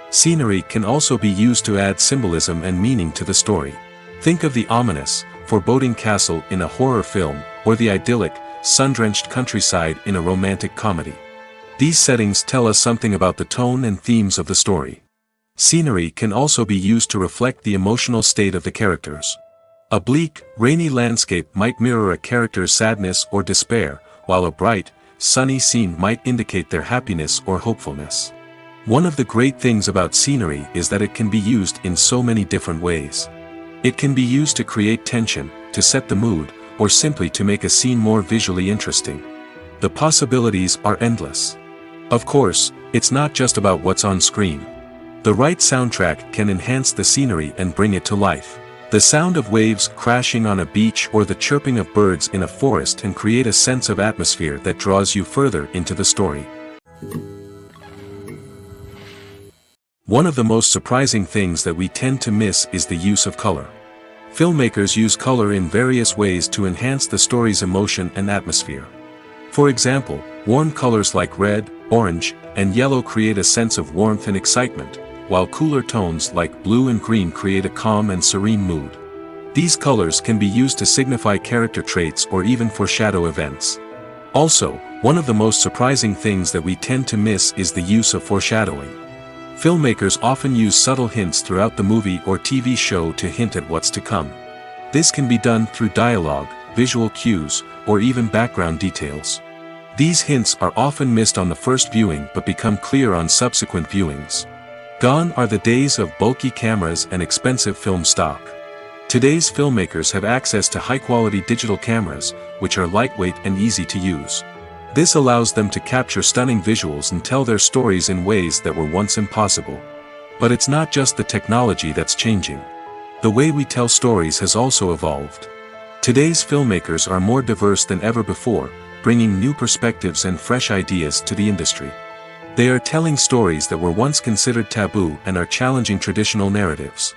Scenery can also be used to add symbolism and meaning to the story. Think of the ominous, foreboding castle in a horror film, or the idyllic, sun-drenched countryside in a romantic comedy. These settings tell us something about the tone and themes of the story. Scenery can also be used to reflect the emotional state of the characters. A bleak, rainy landscape might mirror a character's sadness or despair, while a bright, sunny scene might indicate their happiness or hopefulness. One of the great things about scenery is that it can be used in so many different ways. It can be used to create tension, to set the mood, or simply to make a scene more visually interesting. The possibilities are endless. Of course, it's not just about what's on screen. The right soundtrack can enhance the scenery and bring it to life. The sound of waves crashing on a beach or the chirping of birds in a forest can create a sense of atmosphere that draws you further into the story. One of the most surprising things that we tend to miss is the use of color. Filmmakers use color in various ways to enhance the story's emotion and atmosphere. For example, warm colors like red, orange, and yellow create a sense of warmth and excitement, while cooler tones like blue and green create a calm and serene mood. These colors can be used to signify character traits or even foreshadow events. Also, one of the most surprising things that we tend to miss is the use of foreshadowing. Filmmakers often use subtle hints throughout the movie or TV show to hint at what's to come. This can be done through dialogue, visual cues, or even background details. These hints are often missed on the first viewing but become clear on subsequent viewings. Gone are the days of bulky cameras and expensive film stock. Today's filmmakers have access to high-quality digital cameras, which are lightweight and easy to use. This allows them to capture stunning visuals and tell their stories in ways that were once impossible. But it's not just the technology that's changing. The way we tell stories has also evolved. Today's filmmakers are more diverse than ever before, bringing new perspectives and fresh ideas to the industry. They are telling stories that were once considered taboo and are challenging traditional narratives.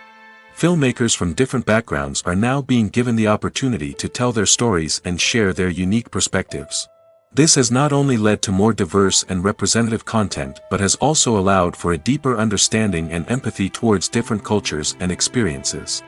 Filmmakers from different backgrounds are now being given the opportunity to tell their stories and share their unique perspectives. This has not only led to more diverse and representative content but has also allowed for a deeper understanding and empathy towards different cultures and experiences.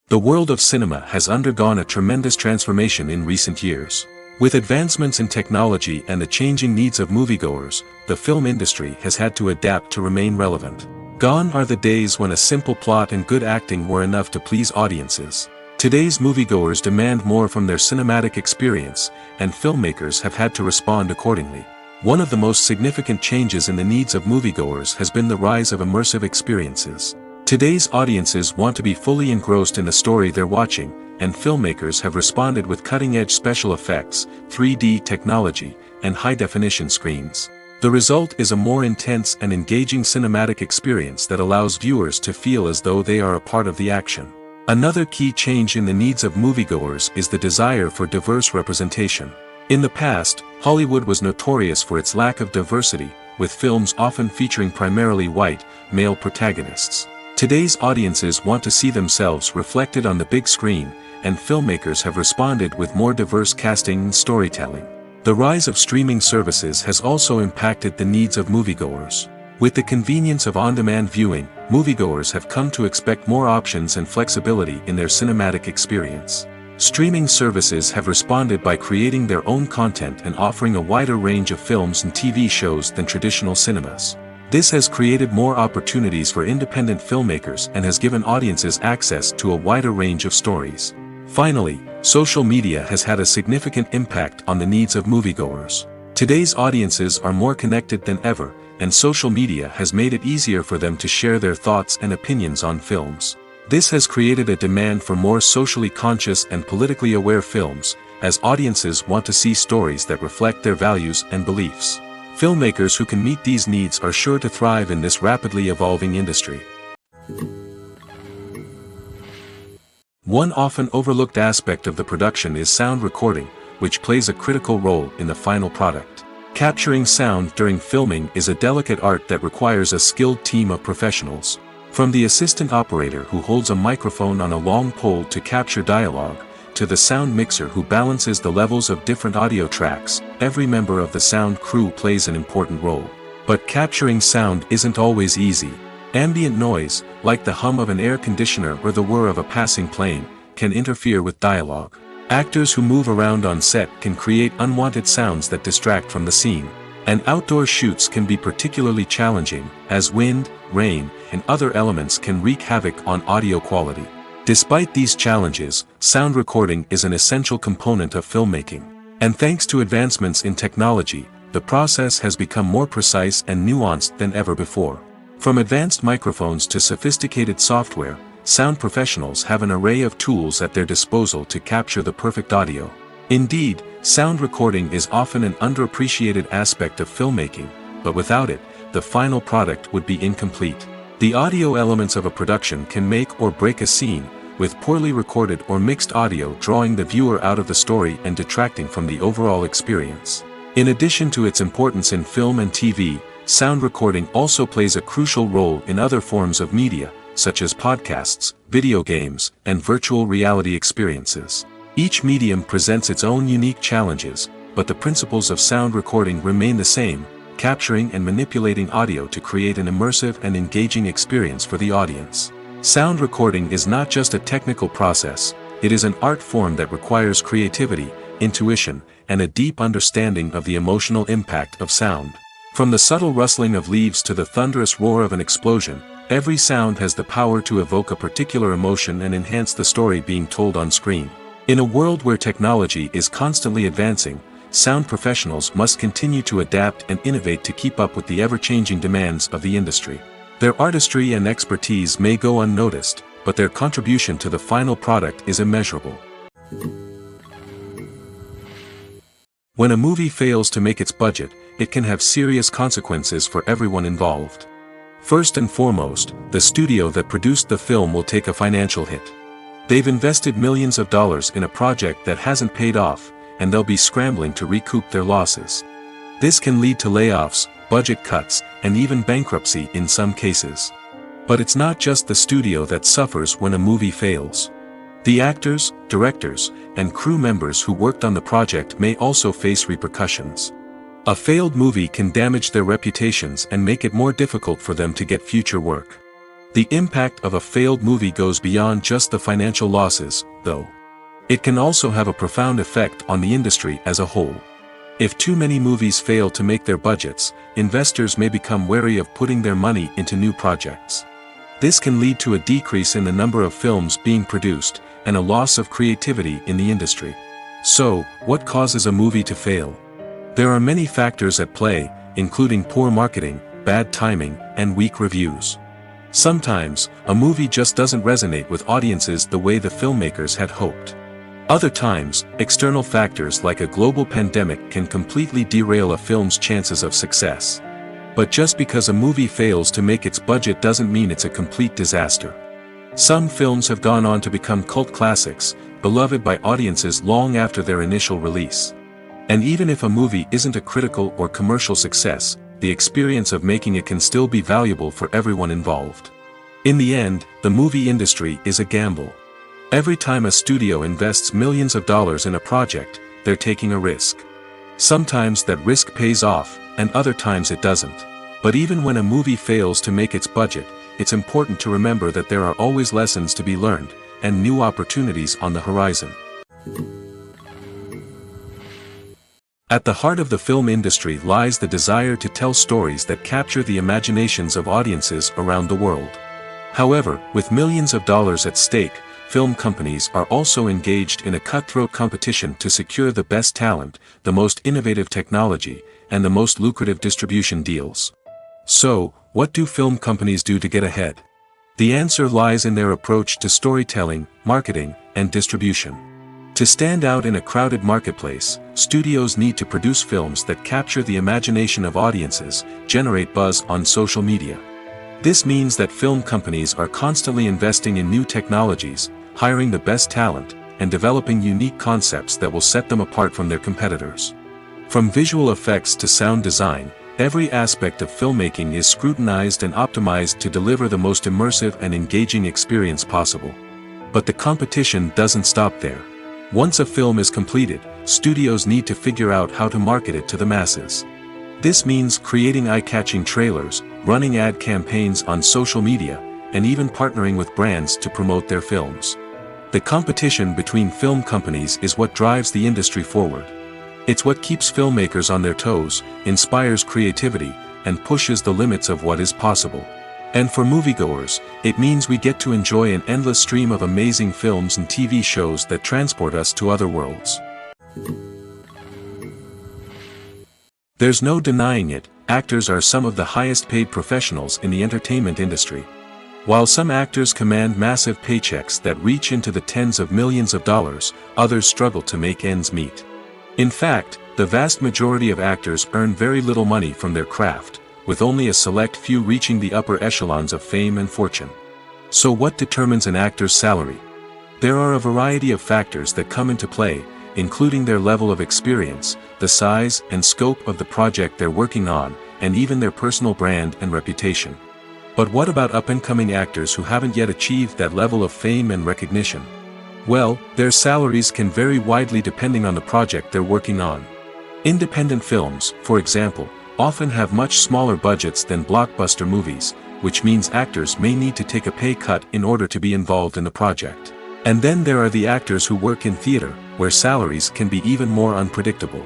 The world of cinema has undergone a tremendous transformation in recent years. With advancements in technology and the changing needs of moviegoers, the film industry has had to adapt to remain relevant. Gone are the days when a simple plot and good acting were enough to please audiences. Today's moviegoers demand more from their cinematic experience, and filmmakers have had to respond accordingly. One of the most significant changes in the needs of moviegoers has been the rise of immersive experiences. Today's audiences want to be fully engrossed in the story they're watching, and filmmakers have responded with cutting-edge special effects, 3D technology, and high-definition screens. The result is a more intense and engaging cinematic experience that allows viewers to feel as though they are a part of the action. Another key change in the needs of moviegoers is the desire for diverse representation. In the past, Hollywood was notorious for its lack of diversity, with films often featuring primarily white, male protagonists. Today's audiences want to see themselves reflected on the big screen, and filmmakers have responded with more diverse casting and storytelling. The rise of streaming services has also impacted the needs of moviegoers. With the convenience of on-demand viewing, moviegoers have come to expect more options and flexibility in their cinematic experience. Streaming services have responded by creating their own content and offering a wider range of films and TV shows than traditional cinemas. This has created more opportunities for independent filmmakers and has given audiences access to a wider range of stories. Finally, social media has had a significant impact on the needs of moviegoers. Today's audiences are more connected than ever, and social media has made it easier for them to share their thoughts and opinions on films. This has created a demand for more socially conscious and politically aware films, as audiences want to see stories that reflect their values and beliefs. Filmmakers who can meet these needs are sure to thrive in this rapidly evolving industry. One often overlooked aspect of the production is sound recording, which plays a critical role in the final product. Capturing sound during filming is a delicate art that requires a skilled team of professionals. From the assistant operator who holds a microphone on a long pole to capture dialogue, to the sound mixer who balances the levels of different audio tracks, every member of the sound crew plays an important role. But capturing sound isn't always easy. Ambient noise, like the hum of an air conditioner or the whir of a passing plane, can interfere with dialogue. Actors who move around on set can create unwanted sounds that distract from the scene. And outdoor shoots can be particularly challenging, as wind, rain, and other elements can wreak havoc on audio quality. Despite these challenges, sound recording is an essential component of filmmaking. And thanks to advancements in technology, the process has become more precise and nuanced than ever before. From advanced microphones to sophisticated software, sound professionals have an array of tools at their disposal to capture the perfect audio. Indeed, sound recording is often an underappreciated aspect of filmmaking, but without it, the final product would be incomplete. The audio elements of a production can make or break a scene, with poorly recorded or mixed audio drawing the viewer out of the story and detracting from the overall experience. In addition to its importance in film and TV, sound recording also plays a crucial role in other forms of media, such as podcasts, video games, and virtual reality experiences. Each medium presents its own unique challenges, but the principles of sound recording remain the same, capturing and manipulating audio to create an immersive and engaging experience for the audience. Sound recording is not just a technical process, it is an art form that requires creativity, intuition, and a deep understanding of the emotional impact of sound. From the subtle rustling of leaves to the thunderous roar of an explosion, every sound has the power to evoke a particular emotion and enhance the story being told on screen. In a world where technology is constantly advancing, sound professionals must continue to adapt and innovate to keep up with the ever-changing demands of the industry. Their artistry and expertise may go unnoticed, but their contribution to the final product is immeasurable. When a movie fails to make its budget, it can have serious consequences for everyone involved. First and foremost, the studio that produced the film will take a financial hit. They've invested millions of dollars in a project that hasn't paid off, and they'll be scrambling to recoup their losses. This can lead to layoffs, budget cuts, and even bankruptcy in some cases. But it's not just the studio that suffers when a movie fails. The actors, directors, and crew members who worked on the project may also face repercussions. A failed movie can damage their reputations and make it more difficult for them to get future work. The impact of a failed movie goes beyond just the financial losses, though. It can also have a profound effect on the industry as a whole. If too many movies fail to make their budgets, investors may become wary of putting their money into new projects. This can lead to a decrease in the number of films being produced, and a loss of creativity in the industry. So, what causes a movie to fail? There are many factors at play, including poor marketing, bad timing, and weak reviews. Sometimes, a movie just doesn't resonate with audiences the way the filmmakers had hoped. Other times, external factors like a global pandemic can completely derail a film's chances of success. But just because a movie fails to make its budget doesn't mean it's a complete disaster. Some films have gone on to become cult classics, beloved by audiences long after their initial release. And even if a movie isn't a critical or commercial success, the experience of making it can still be valuable for everyone involved. In the end, the movie industry is a gamble. Every time a studio invests millions of dollars in a project, they're taking a risk. Sometimes that risk pays off, and other times it doesn't. But even when a movie fails to make its budget, it's important to remember that there are always lessons to be learned, and new opportunities on the horizon. At the heart of the film industry lies the desire to tell stories that capture the imaginations of audiences around the world. However, with millions of dollars at stake, film companies are also engaged in a cutthroat competition to secure the best talent, the most innovative technology, and the most lucrative distribution deals. So, what do film companies do to get ahead? The answer lies in their approach to storytelling, marketing, and distribution. To stand out in a crowded marketplace, studios need to produce films that capture the imagination of audiences, generate buzz on social media. This means that film companies are constantly investing in new technologies, hiring the best talent, and developing unique concepts that will set them apart from their competitors. From visual effects to sound design, every aspect of filmmaking is scrutinized and optimized to deliver the most immersive and engaging experience possible. But the competition doesn't stop there. Once a film is completed, studios need to figure out how to market it to the masses. This means creating eye-catching trailers, running ad campaigns on social media, and even partnering with brands to promote their films. The competition between film companies is what drives the industry forward. It's what keeps filmmakers on their toes, inspires creativity, and pushes the limits of what is possible. And for moviegoers, it means we get to enjoy an endless stream of amazing films and TV shows that transport us to other worlds. There's no denying it, actors are some of the highest paid professionals in the entertainment industry. While some actors command massive paychecks that reach into the tens of millions of dollars, others struggle to make ends meet. In fact, the vast majority of actors earn very little money from their craft, with only a select few reaching the upper echelons of fame and fortune. So what determines an actor's salary? There are a variety of factors that come into play, including their level of experience, the size and scope of the project they're working on, and even their personal brand and reputation. But what about up-and-coming actors who haven't yet achieved that level of fame and recognition? Well, their salaries can vary widely depending on the project they're working on. Independent films, for example, often have much smaller budgets than blockbuster movies, which means actors may need to take a pay cut in order to be involved in the project. And then there are the actors who work in theater, where salaries can be even more unpredictable.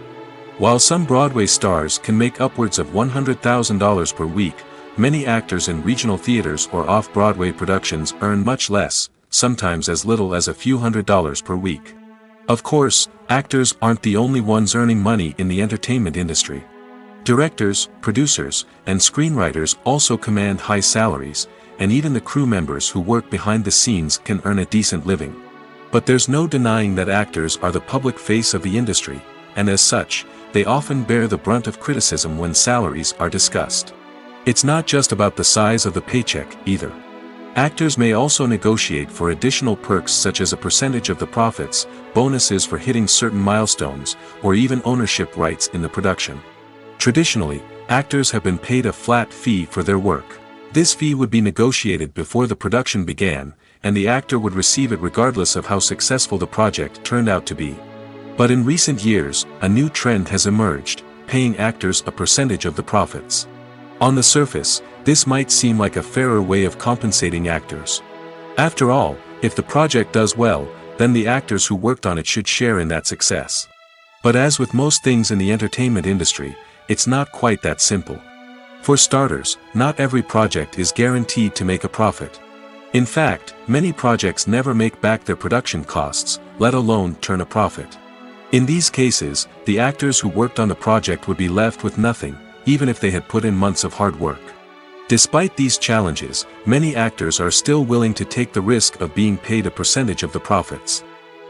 While some Broadway stars can make upwards of $100,000 per week, many actors in regional theaters or off-Broadway productions earn much less, sometimes as little as a few $100s per week. Of course, actors aren't the only ones earning money in the entertainment industry. Directors, producers, and screenwriters also command high salaries, and even the crew members who work behind the scenes can earn a decent living. But there's no denying that actors are the public face of the industry, and as such, they often bear the brunt of criticism when salaries are discussed. It's not just about the size of the paycheck, either. Actors may also negotiate for additional perks such as a percentage of the profits, bonuses for hitting certain milestones, or even ownership rights in the production. Traditionally, actors have been paid a flat fee for their work. This fee would be negotiated before the production began, and the actor would receive it regardless of how successful the project turned out to be. But in recent years, a new trend has emerged, paying actors a percentage of the profits. On the surface, this might seem like a fairer way of compensating actors. After all, if the project does well, then the actors who worked on it should share in that success. But as with most things in the entertainment industry, it's not quite that simple. For starters, not every project is guaranteed to make a profit. In fact, many projects never make back their production costs, let alone turn a profit. In these cases, the actors who worked on the project would be left with nothing, even if they had put in months of hard work. Despite these challenges, many actors are still willing to take the risk of being paid a percentage of the profits.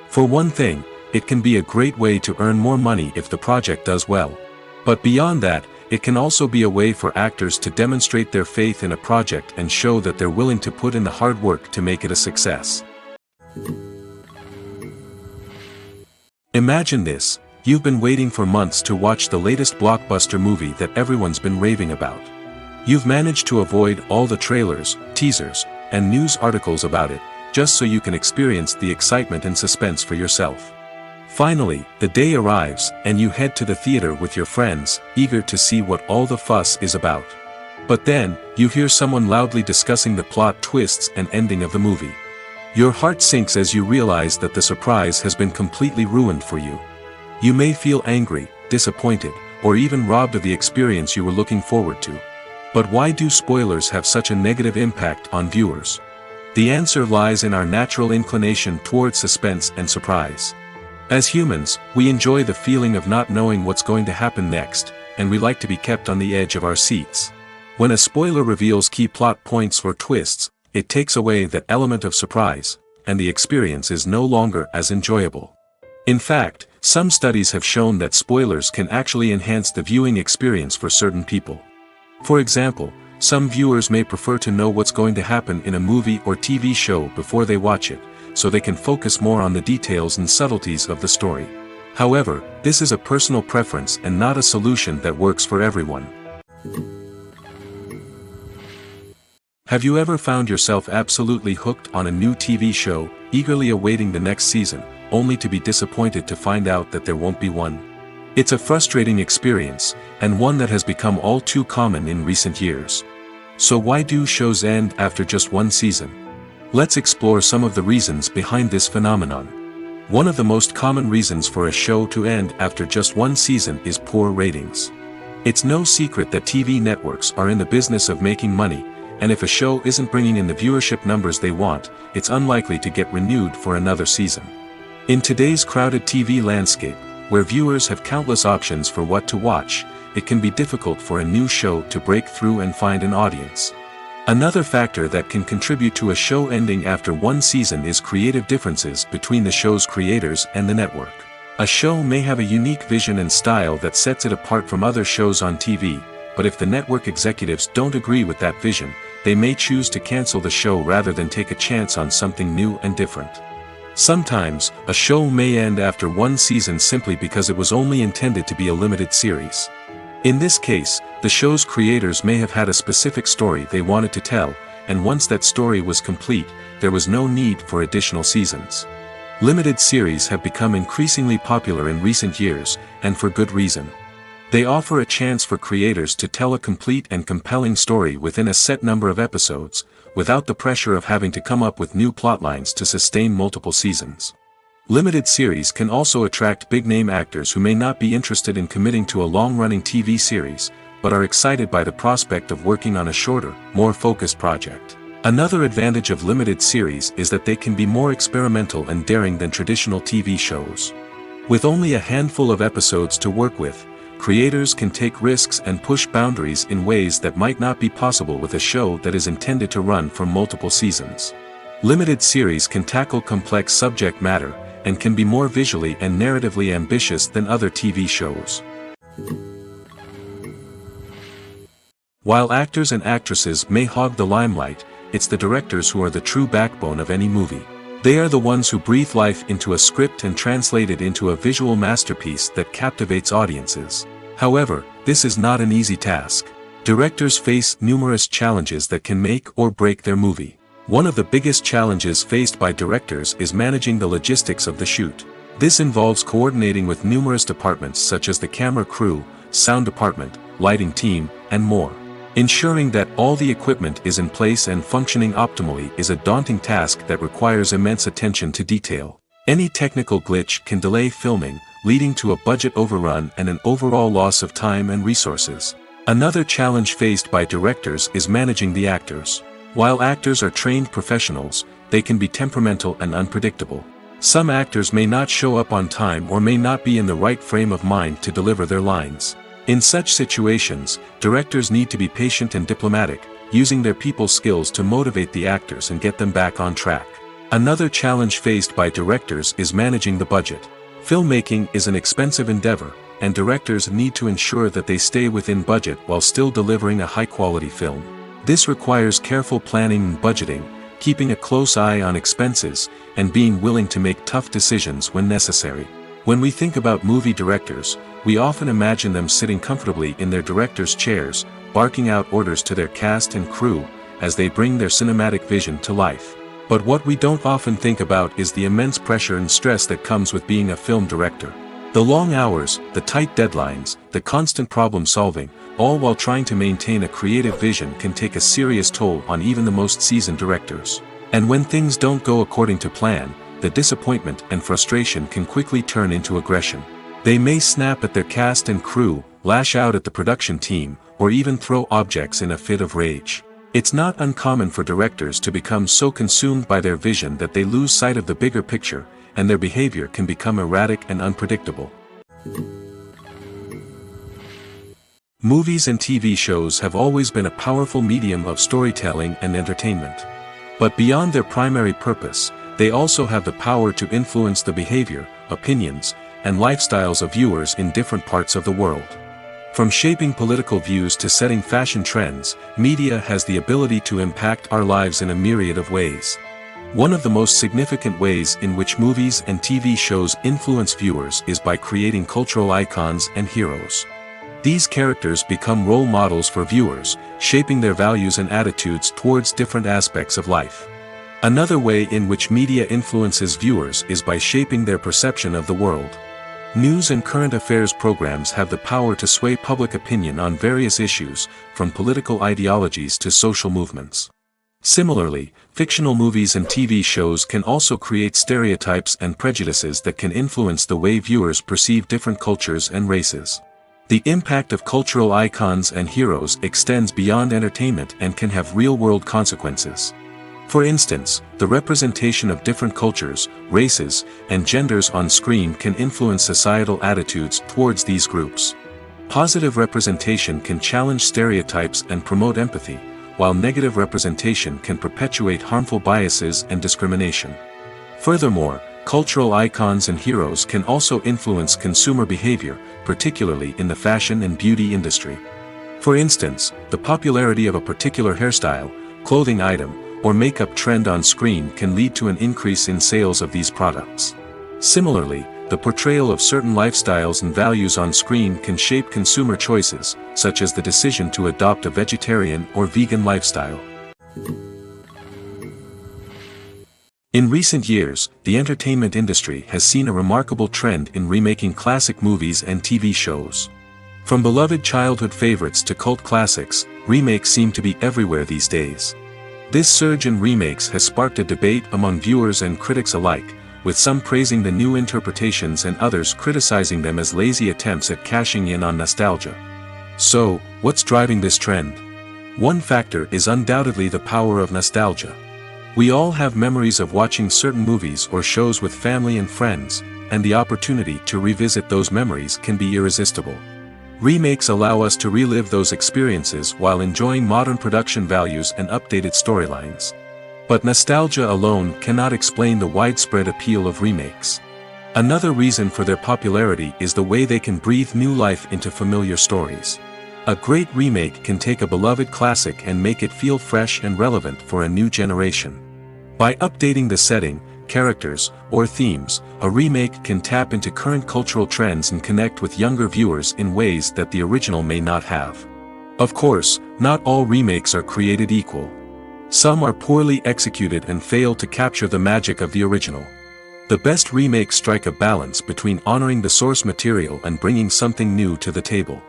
For one thing, it can be a great way to earn more money if the project does well. But beyond that, it can also be a way for actors to demonstrate their faith in a project and show that they're willing to put in the hard work to make it a success. Imagine this: you've been waiting for months to watch the latest blockbuster movie that everyone's been raving about. You've managed to avoid all the trailers, teasers, and news articles about it, just so you can experience the excitement and suspense for yourself. Finally, the day arrives, and you head to the theater with your friends, eager to see what all the fuss is about. But then, you hear someone loudly discussing the plot twists and ending of the movie. Your heart sinks as you realize that the surprise has been completely ruined for you. You may feel angry, disappointed, or even robbed of the experience you were looking forward to. But why do spoilers have such a negative impact on viewers? The answer lies in our natural inclination toward suspense and surprise. As humans, we enjoy the feeling of not knowing what's going to happen next, and we like to be kept on the edge of our seats. When a spoiler reveals key plot points or twists, it takes away that element of surprise, and the experience is no longer as enjoyable. In fact, some studies have shown that spoilers can actually enhance the viewing experience for certain people. For example, some viewers may prefer to know what's going to happen in a movie or TV show before they watch it, so they can focus more on the details and subtleties of the story. However, this is a personal preference and not a solution that works for everyone. Have you ever found yourself absolutely hooked on a new TV show, eagerly awaiting the next season, only to be disappointed to find out that there won't be one? It's a frustrating experience, and one that has become all too common in recent years. So why do shows end after just one season? Let's explore some of the reasons behind this phenomenon. One of the most common reasons for a show to end after just one season is poor ratings. It's no secret that TV networks are in the business of making money, and if a show isn't bringing in the viewership numbers they want, it's unlikely to get renewed for another season. In today's crowded TV landscape, where viewers have countless options for what to watch, it can be difficult for a new show to break through and find an audience. Another factor that can contribute to a show ending after one season is creative differences between the show's creators and the network. A show may have a unique vision and style that sets it apart from other shows on TV, but if the network executives don't agree with that vision, they may choose to cancel the show rather than take a chance on something new and different. Sometimes, a show may end after one season simply because it was only intended to be a limited series. In this case, the show's creators may have had a specific story they wanted to tell, and once that story was complete, there was no need for additional seasons. Limited series have become increasingly popular in recent years, and for good reason. They offer a chance for creators to tell a complete and compelling story within a set number of episodes, without the pressure of having to come up with new plotlines to sustain multiple seasons. Limited series can also attract big-name actors who may not be interested in committing to a long-running TV series, but are excited by the prospect of working on a shorter, more focused project. Another advantage of limited series is that they can be more experimental and daring than traditional TV shows. With only a handful of episodes to work with, creators can take risks and push boundaries in ways that might not be possible with a show that is intended to run for multiple seasons. Limited series can tackle complex subject matter, and can be more visually and narratively ambitious than other TV shows. While actors and actresses may hog the limelight, it's the directors who are the true backbone of any movie. They are the ones who breathe life into a script and translate it into a visual masterpiece that captivates audiences. However, this is not an easy task. Directors face numerous challenges that can make or break their movie. One of the biggest challenges faced by directors is managing the logistics of the shoot. This involves coordinating with numerous departments such as the camera crew, sound department, lighting team, and more. Ensuring that all the equipment is in place and functioning optimally is a daunting task that requires immense attention to detail. Any technical glitch can delay filming, leading to a budget overrun and an overall loss of time and resources. Another challenge faced by directors is managing the actors. While actors are trained professionals, they can be temperamental and unpredictable. Some actors may not show up on time or may not be in the right frame of mind to deliver their lines. In such situations, directors need to be patient and diplomatic, using their people skills to motivate the actors and get them back on track. Another challenge faced by directors is managing the budget. Filmmaking is an expensive endeavor, and directors need to ensure that they stay within budget while still delivering a high-quality film. This requires careful planning and budgeting, keeping a close eye on expenses, and being willing to make tough decisions when necessary. When we think about movie directors, we often imagine them sitting comfortably in their director's chairs, barking out orders to their cast and crew, as they bring their cinematic vision to life. But what we don't often think about is the immense pressure and stress that comes with being a film director. The long hours, the tight deadlines, the constant problem solving, all while trying to maintain a creative vision can take a serious toll on even the most seasoned directors. And when things don't go according to plan, the disappointment and frustration can quickly turn into aggression. They may snap at their cast and crew, lash out at the production team, or even throw objects in a fit of rage. It's not uncommon for directors to become so consumed by their vision that they lose sight of the bigger picture, and their behavior can become erratic and unpredictable. Movies and TV shows have always been a powerful medium of storytelling and entertainment. But beyond their primary purpose, they also have the power to influence the behavior, opinions, and lifestyles of viewers in different parts of the world. From shaping political views to setting fashion trends, media has the ability to impact our lives in a myriad of ways. One of the most significant ways in which movies and TV shows influence viewers is by creating cultural icons and heroes. These characters become role models for viewers, shaping their values and attitudes towards different aspects of life. Another way in which media influences viewers is by shaping their perception of the world. News and current affairs programs have the power to sway public opinion on various issues, from political ideologies to social movements. Similarly, fictional movies and TV shows can also create stereotypes and prejudices that can influence the way viewers perceive different cultures and races. The impact of cultural icons and heroes extends beyond entertainment and can have real-world consequences. For instance, the representation of different cultures, races, and genders on screen can influence societal attitudes towards these groups. Positive representation can challenge stereotypes and promote empathy, while negative representation can perpetuate harmful biases and discrimination. Furthermore, cultural icons and heroes can also influence consumer behavior, particularly in the fashion and beauty industry. For instance, the popularity of a particular hairstyle, clothing item, or makeup trend on screen can lead to an increase in sales of these products. Similarly, the portrayal of certain lifestyles and values on screen can shape consumer choices, such as the decision to adopt a vegetarian or vegan lifestyle. In recent years, the entertainment industry has seen a remarkable trend in remaking classic movies and TV shows. From beloved childhood favorites to cult classics, remakes seem to be everywhere these days. This surge in remakes has sparked a debate among viewers and critics alike, with some praising the new interpretations and others criticizing them as lazy attempts at cashing in on nostalgia. So, what's driving this trend? One factor is undoubtedly the power of nostalgia. We all have memories of watching certain movies or shows with family and friends, and the opportunity to revisit those memories can be irresistible. Remakes allow us to relive those experiences while enjoying modern production values and updated storylines. But nostalgia alone cannot explain the widespread appeal of remakes. Another reason for their popularity is the way they can breathe new life into familiar stories. A great remake can take a beloved classic and make it feel fresh and relevant for a new generation. By updating the setting, characters, or themes, a remake can tap into current cultural trends and connect with younger viewers in ways that the original may not have. Of course, not all remakes are created equal. Some are poorly executed and fail to capture the magic of the original. The best remakes strike a balance between honoring the source material and bringing something new to the table.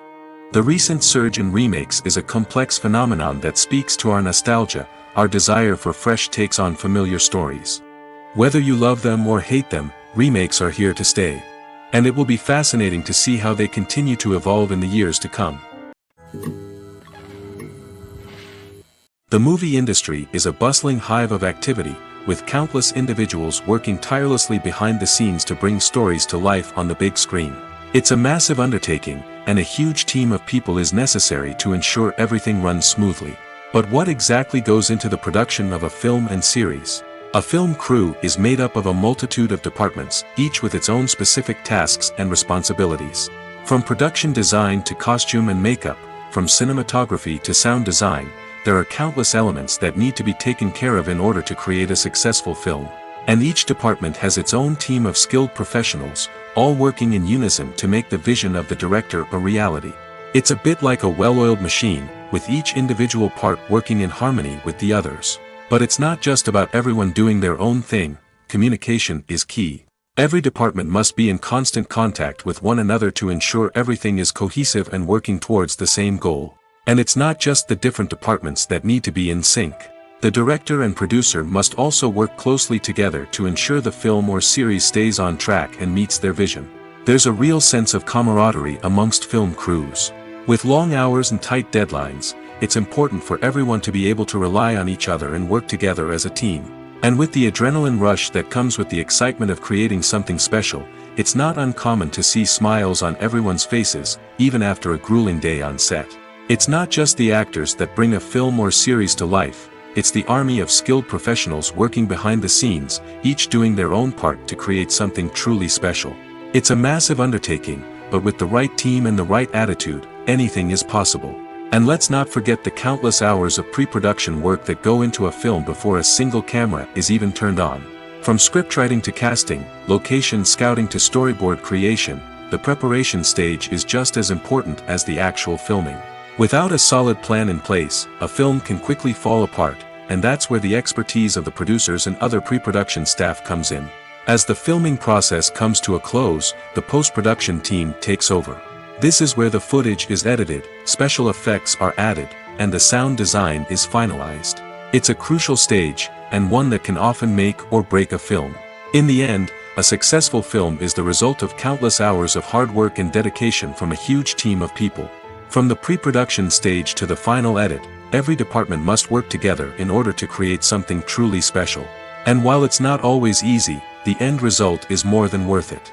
The recent surge in remakes is a complex phenomenon that speaks to our nostalgia, our desire for fresh takes on familiar stories. Whether you love them or hate them, remakes are here to stay. And it will be fascinating to see how they continue to evolve in the years to come. The movie industry is a bustling hive of activity, with countless individuals working tirelessly behind the scenes to bring stories to life on the big screen. It's a massive undertaking, and a huge team of people is necessary to ensure everything runs smoothly. But what exactly goes into the production of a film and series? A film crew is made up of a multitude of departments, each with its own specific tasks and responsibilities. From production design to costume and makeup, from cinematography to sound design, there are countless elements that need to be taken care of in order to create a successful film. And each department has its own team of skilled professionals, all working in unison to make the vision of the director a reality. It's a bit like a well-oiled machine, with each individual part working in harmony with the others. But it's not just about everyone doing their own thing. Communication is key. Every department must be in constant contact with one another to ensure everything is cohesive and working towards the same goal. And it's not just the different departments that need to be in sync. The director and producer must also work closely together to ensure the film or series stays on track and meets their vision. There's a real sense of camaraderie amongst film crews. With long hours and tight deadlines, it's important for everyone to be able to rely on each other and work together as a team. And with the adrenaline rush that comes with the excitement of creating something special, it's not uncommon to see smiles on everyone's faces, even after a grueling day on set. It's not just the actors that bring a film or series to life, it's the army of skilled professionals working behind the scenes, each doing their own part to create something truly special. It's a massive undertaking, but with the right team and the right attitude, anything is possible. And let's not forget the countless hours of pre-production work that go into a film before a single camera is even turned on. From scriptwriting to casting, location scouting to storyboard creation, the preparation stage is just as important as the actual filming. Without a solid plan in place, a film can quickly fall apart, and that's where the expertise of the producers and other pre-production staff comes in. As the filming process comes to a close, the post-production team takes over. This is where the footage is edited, special effects are added, and the sound design is finalized. It's a crucial stage, and one that can often make or break a film. In the end, a successful film is the result of countless hours of hard work and dedication from a huge team of people. From the pre-production stage to the final edit, every department must work together in order to create something truly special. And while it's not always easy, the end result is more than worth it.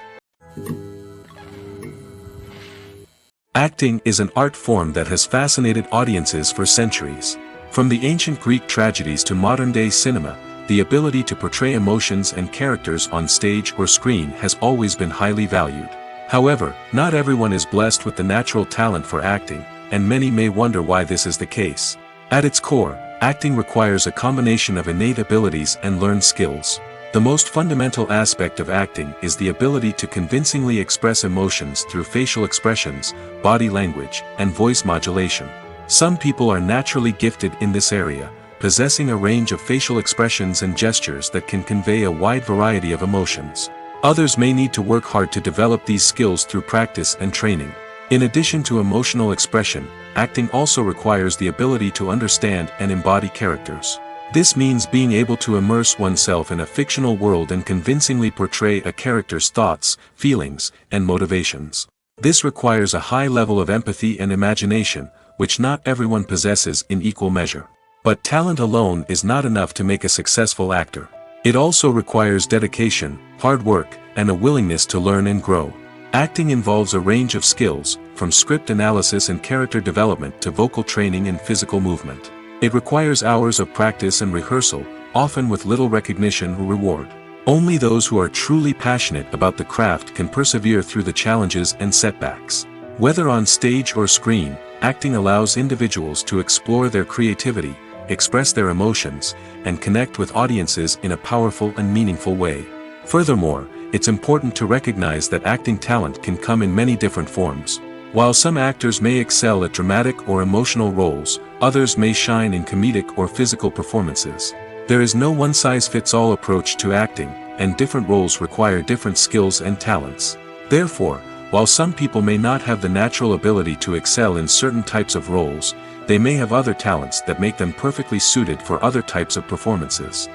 Acting is an art form that has fascinated audiences for centuries. From the ancient Greek tragedies to modern-day cinema, the ability to portray emotions and characters on stage or screen has always been highly valued. However, not everyone is blessed with the natural talent for acting, and many may wonder why this is the case. At its core, acting requires a combination of innate abilities and learned skills. The most fundamental aspect of acting is the ability to convincingly express emotions through facial expressions, body language, and voice modulation. Some people are naturally gifted in this area, possessing a range of facial expressions and gestures that can convey a wide variety of emotions. Others may need to work hard to develop these skills through practice and training. In addition to emotional expression, acting also requires the ability to understand and embody characters. This means being able to immerse oneself in a fictional world and convincingly portray a character's thoughts, feelings, and motivations. This requires a high level of empathy and imagination, which not everyone possesses in equal measure. But talent alone is not enough to make a successful actor. It also requires dedication, hard work, and a willingness to learn and grow. Acting involves a range of skills, from script analysis and character development to vocal training and physical movement. It requires hours of practice and rehearsal, often with little recognition or reward. Only those who are truly passionate about the craft can persevere through the challenges and setbacks. Whether on stage or screen, acting allows individuals to explore their creativity, express their emotions, and connect with audiences in a powerful and meaningful way. Furthermore, it's important to recognize that acting talent can come in many different forms. While some actors may excel at dramatic or emotional roles, others may shine in comedic or physical performances. There is no one-size-fits-all approach to acting, and different roles require different skills and talents. Therefore, while some people may not have the natural ability to excel in certain types of roles, they may have other talents that make them perfectly suited for other types of performances.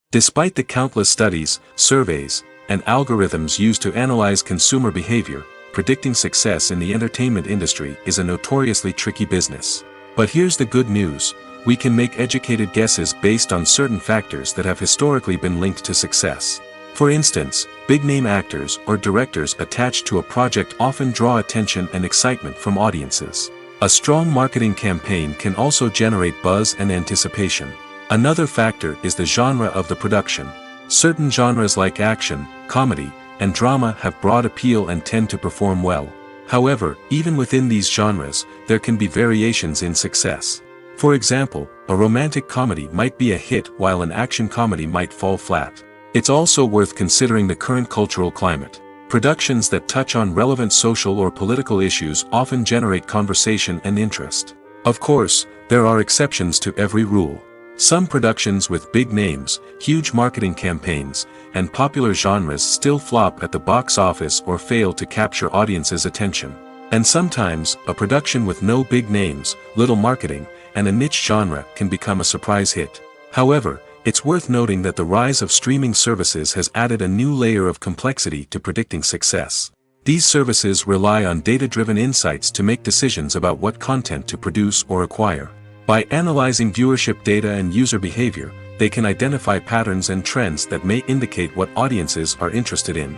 Despite the countless studies, surveys, and algorithms used to analyze consumer behavior, predicting success in the entertainment industry is a notoriously tricky business. But here's the good news: we can make educated guesses based on certain factors that have historically been linked to success. For instance, big-name actors or directors attached to a project often draw attention and excitement from audiences. A strong marketing campaign can also generate buzz and anticipation. Another factor is the genre of the production. Certain genres like action, comedy, and drama have broad appeal and tend to perform well. However, even within these genres, there can be variations in success. For example, a romantic comedy might be a hit while an action comedy might fall flat. It's also worth considering the current cultural climate. Productions that touch on relevant social or political issues often generate conversation and interest. Of course, there are exceptions to every rule. Some productions with big names, huge marketing campaigns, and popular genres still flop at the box office or fail to capture audiences' attention. And sometimes, a production with no big names, little marketing, and a niche genre can become a surprise hit. However, it's worth noting that the rise of streaming services has added a new layer of complexity to predicting success. These services rely on data-driven insights to make decisions about what content to produce or acquire. By analyzing viewership data and user behavior, they can identify patterns and trends that may indicate what audiences are interested in.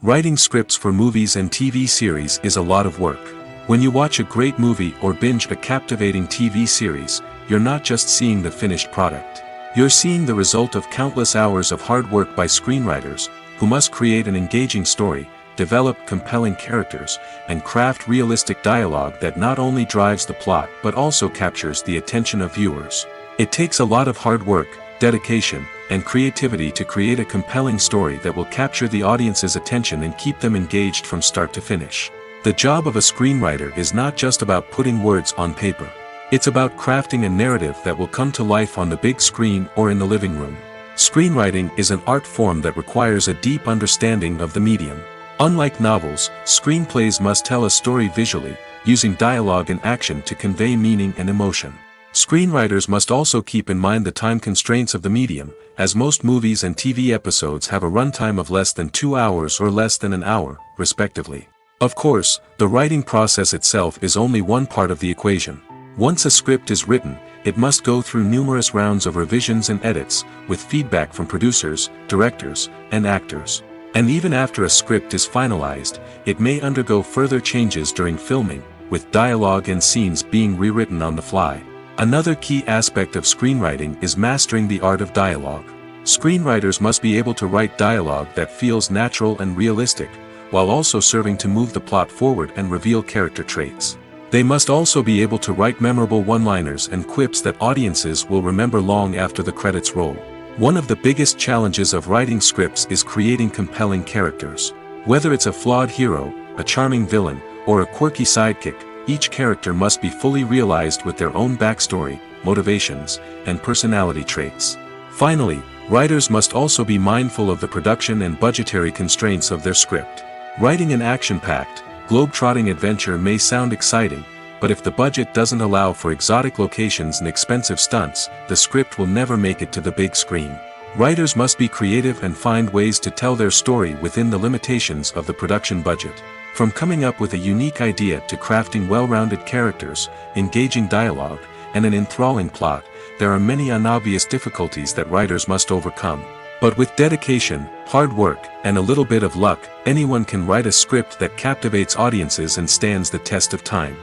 Writing scripts for movies and TV series is a lot of work. When you watch a great movie or binge a captivating TV series, you're not just seeing the finished product. You're seeing the result of countless hours of hard work by screenwriters, who must create an engaging story, develop compelling characters, and craft realistic dialogue that not only drives the plot but also captures the attention of viewers. It takes a lot of hard work, dedication, and creativity to create a compelling story that will capture the audience's attention and keep them engaged from start to finish. The job of a screenwriter is not just about putting words on paper. It's about crafting a narrative that will come to life on the big screen or in the living room. Screenwriting is an art form that requires a deep understanding of the medium. Unlike novels, screenplays must tell a story visually, using dialogue and action to convey meaning and emotion. Screenwriters must also keep in mind the time constraints of the medium, as most movies and TV episodes have a runtime of less than 2 hours or less than an hour, respectively. Of course, the writing process itself is only one part of the equation. Once a script is written, it must go through numerous rounds of revisions and edits, with feedback from producers, directors, and actors. And even after a script is finalized, it may undergo further changes during filming, with dialogue and scenes being rewritten on the fly. Another key aspect of screenwriting is mastering the art of dialogue. Screenwriters must be able to write dialogue that feels natural and realistic, while also serving to move the plot forward and reveal character traits. They must also be able to write memorable one-liners and quips that audiences will remember long after the credits roll. One of the biggest challenges of writing scripts is creating compelling characters. Whether it's a flawed hero, a charming villain, or a quirky sidekick, each character must be fully realized with their own backstory, motivations, and personality traits. Finally, writers must also be mindful of the production and budgetary constraints of their script. Writing an action-packed, globe-trotting adventure may sound exciting, but if the budget doesn't allow for exotic locations and expensive stunts, the script will never make it to the big screen. Writers must be creative and find ways to tell their story within the limitations of the production budget. From coming up with a unique idea to crafting well-rounded characters, engaging dialogue, and an enthralling plot, there are many unobvious difficulties that writers must overcome. But with dedication, hard work, and a little bit of luck, anyone can write a script that captivates audiences and stands the test of time.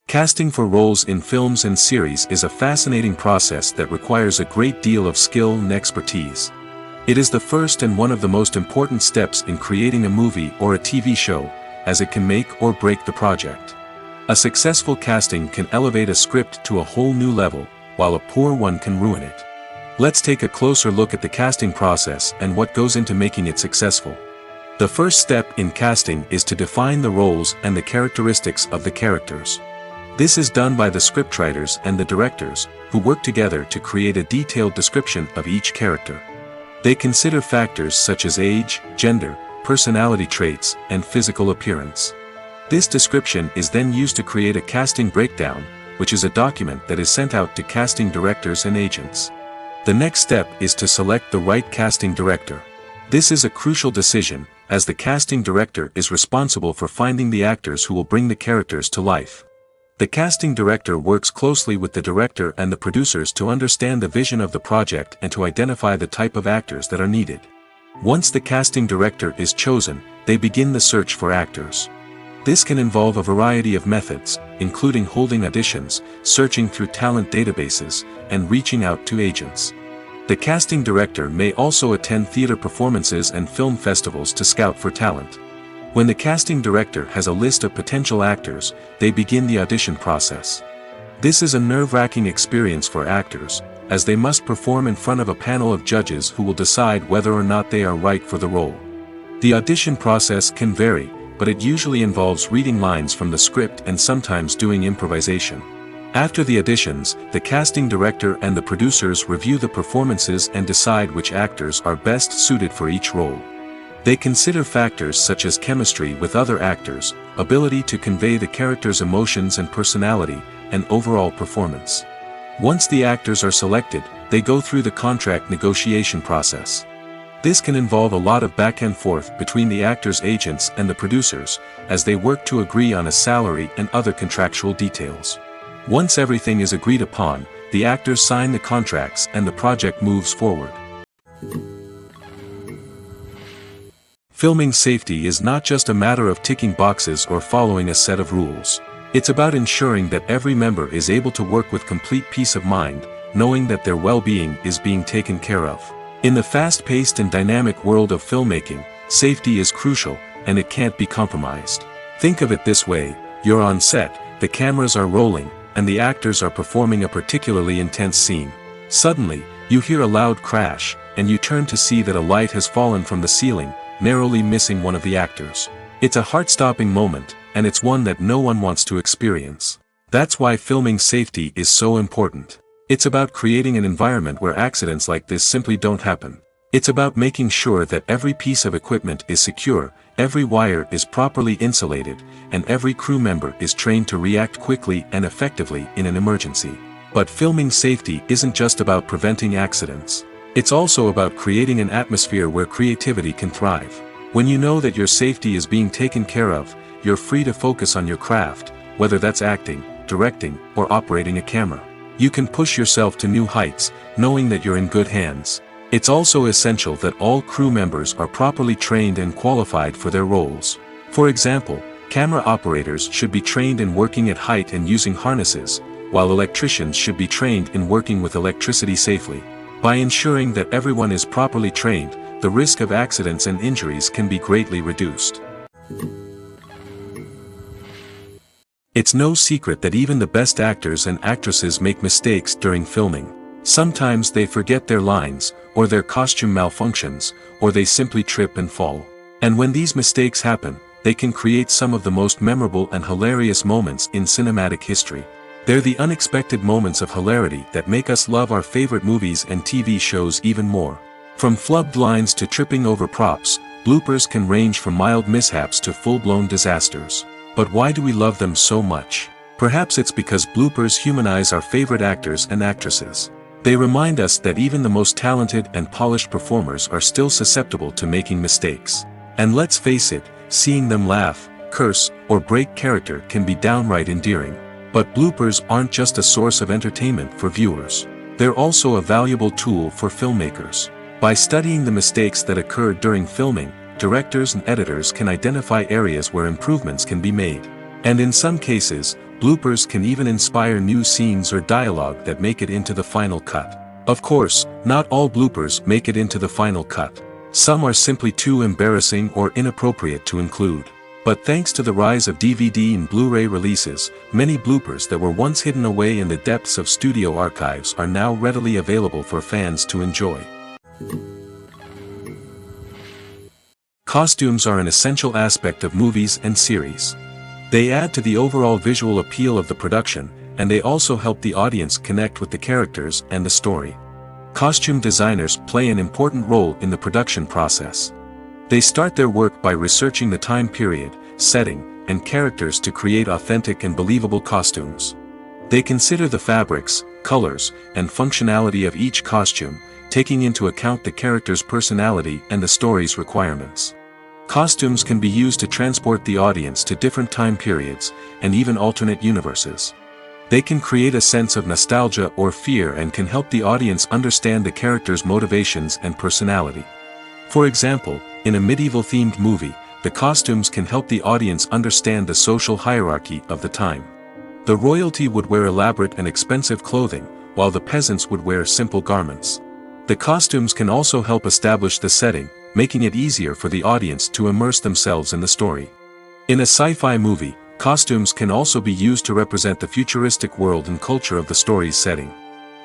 Casting for roles in films and series is a fascinating process that requires a great deal of skill and expertise. It is the first and one of the most important steps in creating a movie or a TV show, as it can make or break the project. A successful casting can elevate a script to a whole new level, while a poor one can ruin it. Let's take a closer look at the casting process and what goes into making it successful. The first step in casting is to define the roles and the characteristics of the characters. This is done by the scriptwriters and the directors, who work together to create a detailed description of each character. They consider factors such as age, gender, personality traits, and physical appearance. This description is then used to create a casting breakdown, which is a document that is sent out to casting directors and agents. The next step is to select the right casting director. This is a crucial decision, as the casting director is responsible for finding the actors who will bring the characters to life. The casting director works closely with the director and the producers to understand the vision of the project and to identify the type of actors that are needed. Once the casting director is chosen, they begin the search for actors. This can involve a variety of methods, including holding auditions, searching through talent databases, and reaching out to agents. The casting director may also attend theater performances and film festivals to scout for talent. When the casting director has a list of potential actors, they begin the audition process. This is a nerve-wracking experience for actors, as they must perform in front of a panel of judges who will decide whether or not they are right for the role. The audition process can vary, but it usually involves reading lines from the script and sometimes doing improvisation. After the auditions, the casting director and the producers review the performances and decide which actors are best suited for each role. They consider factors such as chemistry with other actors, ability to convey the character's emotions and personality, and overall performance. Once the actors are selected, they go through the contract negotiation process. This can involve a lot of back and forth between the actors' agents and the producers, as they work to agree on a salary and other contractual details. Once everything is agreed upon, the actors sign the contracts and the project moves forward. Filming safety is not just a matter of ticking boxes or following a set of rules. It's about ensuring that every member is able to work with complete peace of mind, knowing that their well-being is being taken care of. In the fast-paced and dynamic world of filmmaking, safety is crucial, and it can't be compromised. Think of it this way: you're on set, the cameras are rolling, and the actors are performing a particularly intense scene. Suddenly, you hear a loud crash, and you turn to see that a light has fallen from the ceiling, narrowly missing one of the actors. It's a heart-stopping moment, and it's one that no one wants to experience. That's why filming safety is so important. It's about creating an environment where accidents like this simply don't happen. It's about making sure that every piece of equipment is secure, every wire is properly insulated, and every crew member is trained to react quickly and effectively in an emergency. But filming safety isn't just about preventing accidents. It's also about creating an atmosphere where creativity can thrive. When you know that your safety is being taken care of, you're free to focus on your craft, whether that's acting, directing, or operating a camera. You can push yourself to new heights, knowing that you're in good hands. It's also essential that all crew members are properly trained and qualified for their roles. For example, camera operators should be trained in working at height and using harnesses, while electricians should be trained in working with electricity safely. By ensuring that everyone is properly trained, the risk of accidents and injuries can be greatly reduced. It's no secret that even the best actors and actresses make mistakes during filming. Sometimes they forget their lines, or their costume malfunctions, or they simply trip and fall. And when these mistakes happen, they can create some of the most memorable and hilarious moments in cinematic history. They're the unexpected moments of hilarity that make us love our favorite movies and TV shows even more. From flubbed lines to tripping over props, bloopers can range from mild mishaps to full-blown disasters. But why do we love them so much? Perhaps it's because bloopers humanize our favorite actors and actresses. They remind us that even the most talented and polished performers are still susceptible to making mistakes. And let's face it, seeing them laugh, curse, or break character can be downright endearing. But bloopers aren't just a source of entertainment for viewers. They're also a valuable tool for filmmakers. By studying the mistakes that occurred during filming, directors and editors can identify areas where improvements can be made. And in some cases, bloopers can even inspire new scenes or dialogue that make it into the final cut. Of course, not all bloopers make it into the final cut. Some are simply too embarrassing or inappropriate to include. But thanks to the rise of DVD and Blu-ray releases, many bloopers that were once hidden away in the depths of studio archives are now readily available for fans to enjoy. Costumes are an essential aspect of movies and series. They add to the overall visual appeal of the production, and they also help the audience connect with the characters and the story. Costume designers play an important role in the production process. They start their work by researching the time period, setting, and characters to create authentic and believable costumes. They consider the fabrics, colors, and functionality of each costume, taking into account the character's personality and the story's requirements. Costumes can be used to transport the audience to different time periods, and even alternate universes. They can create a sense of nostalgia or fear and can help the audience understand the character's motivations and personality. For example, in a medieval-themed movie, the costumes can help the audience understand the social hierarchy of the time. The royalty would wear elaborate and expensive clothing, while the peasants would wear simple garments. The costumes can also help establish the setting, making it easier for the audience to immerse themselves in the story. In a sci-fi movie, costumes can also be used to represent the futuristic world and culture of the story's setting.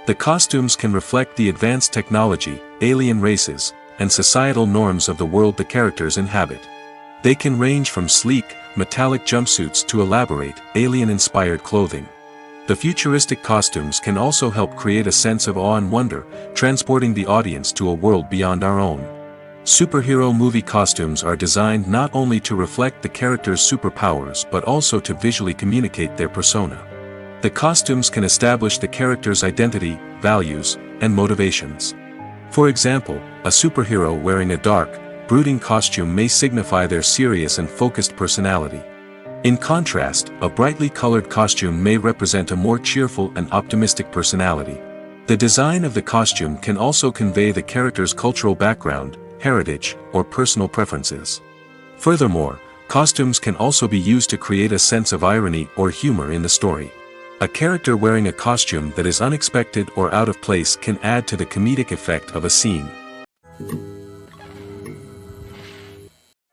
The costumes can reflect the advanced technology, alien races, and societal norms of the world the characters inhabit. They can range from sleek, metallic jumpsuits to elaborate, alien-inspired clothing. The futuristic costumes can also help create a sense of awe and wonder, transporting the audience to a world beyond our own. Superhero movie costumes are designed not only to reflect the character's superpowers but also to visually communicate their persona. The costumes can establish the character's identity, values, and motivations. For example, a superhero wearing a dark, brooding costume may signify their serious and focused personality. In contrast, a brightly colored costume may represent a more cheerful and optimistic personality. The design of the costume can also convey the character's cultural background, heritage, or personal preferences. Furthermore, costumes can also be used to create a sense of irony or humor in the story. A character wearing a costume that is unexpected or out of place can add to the comedic effect of a scene.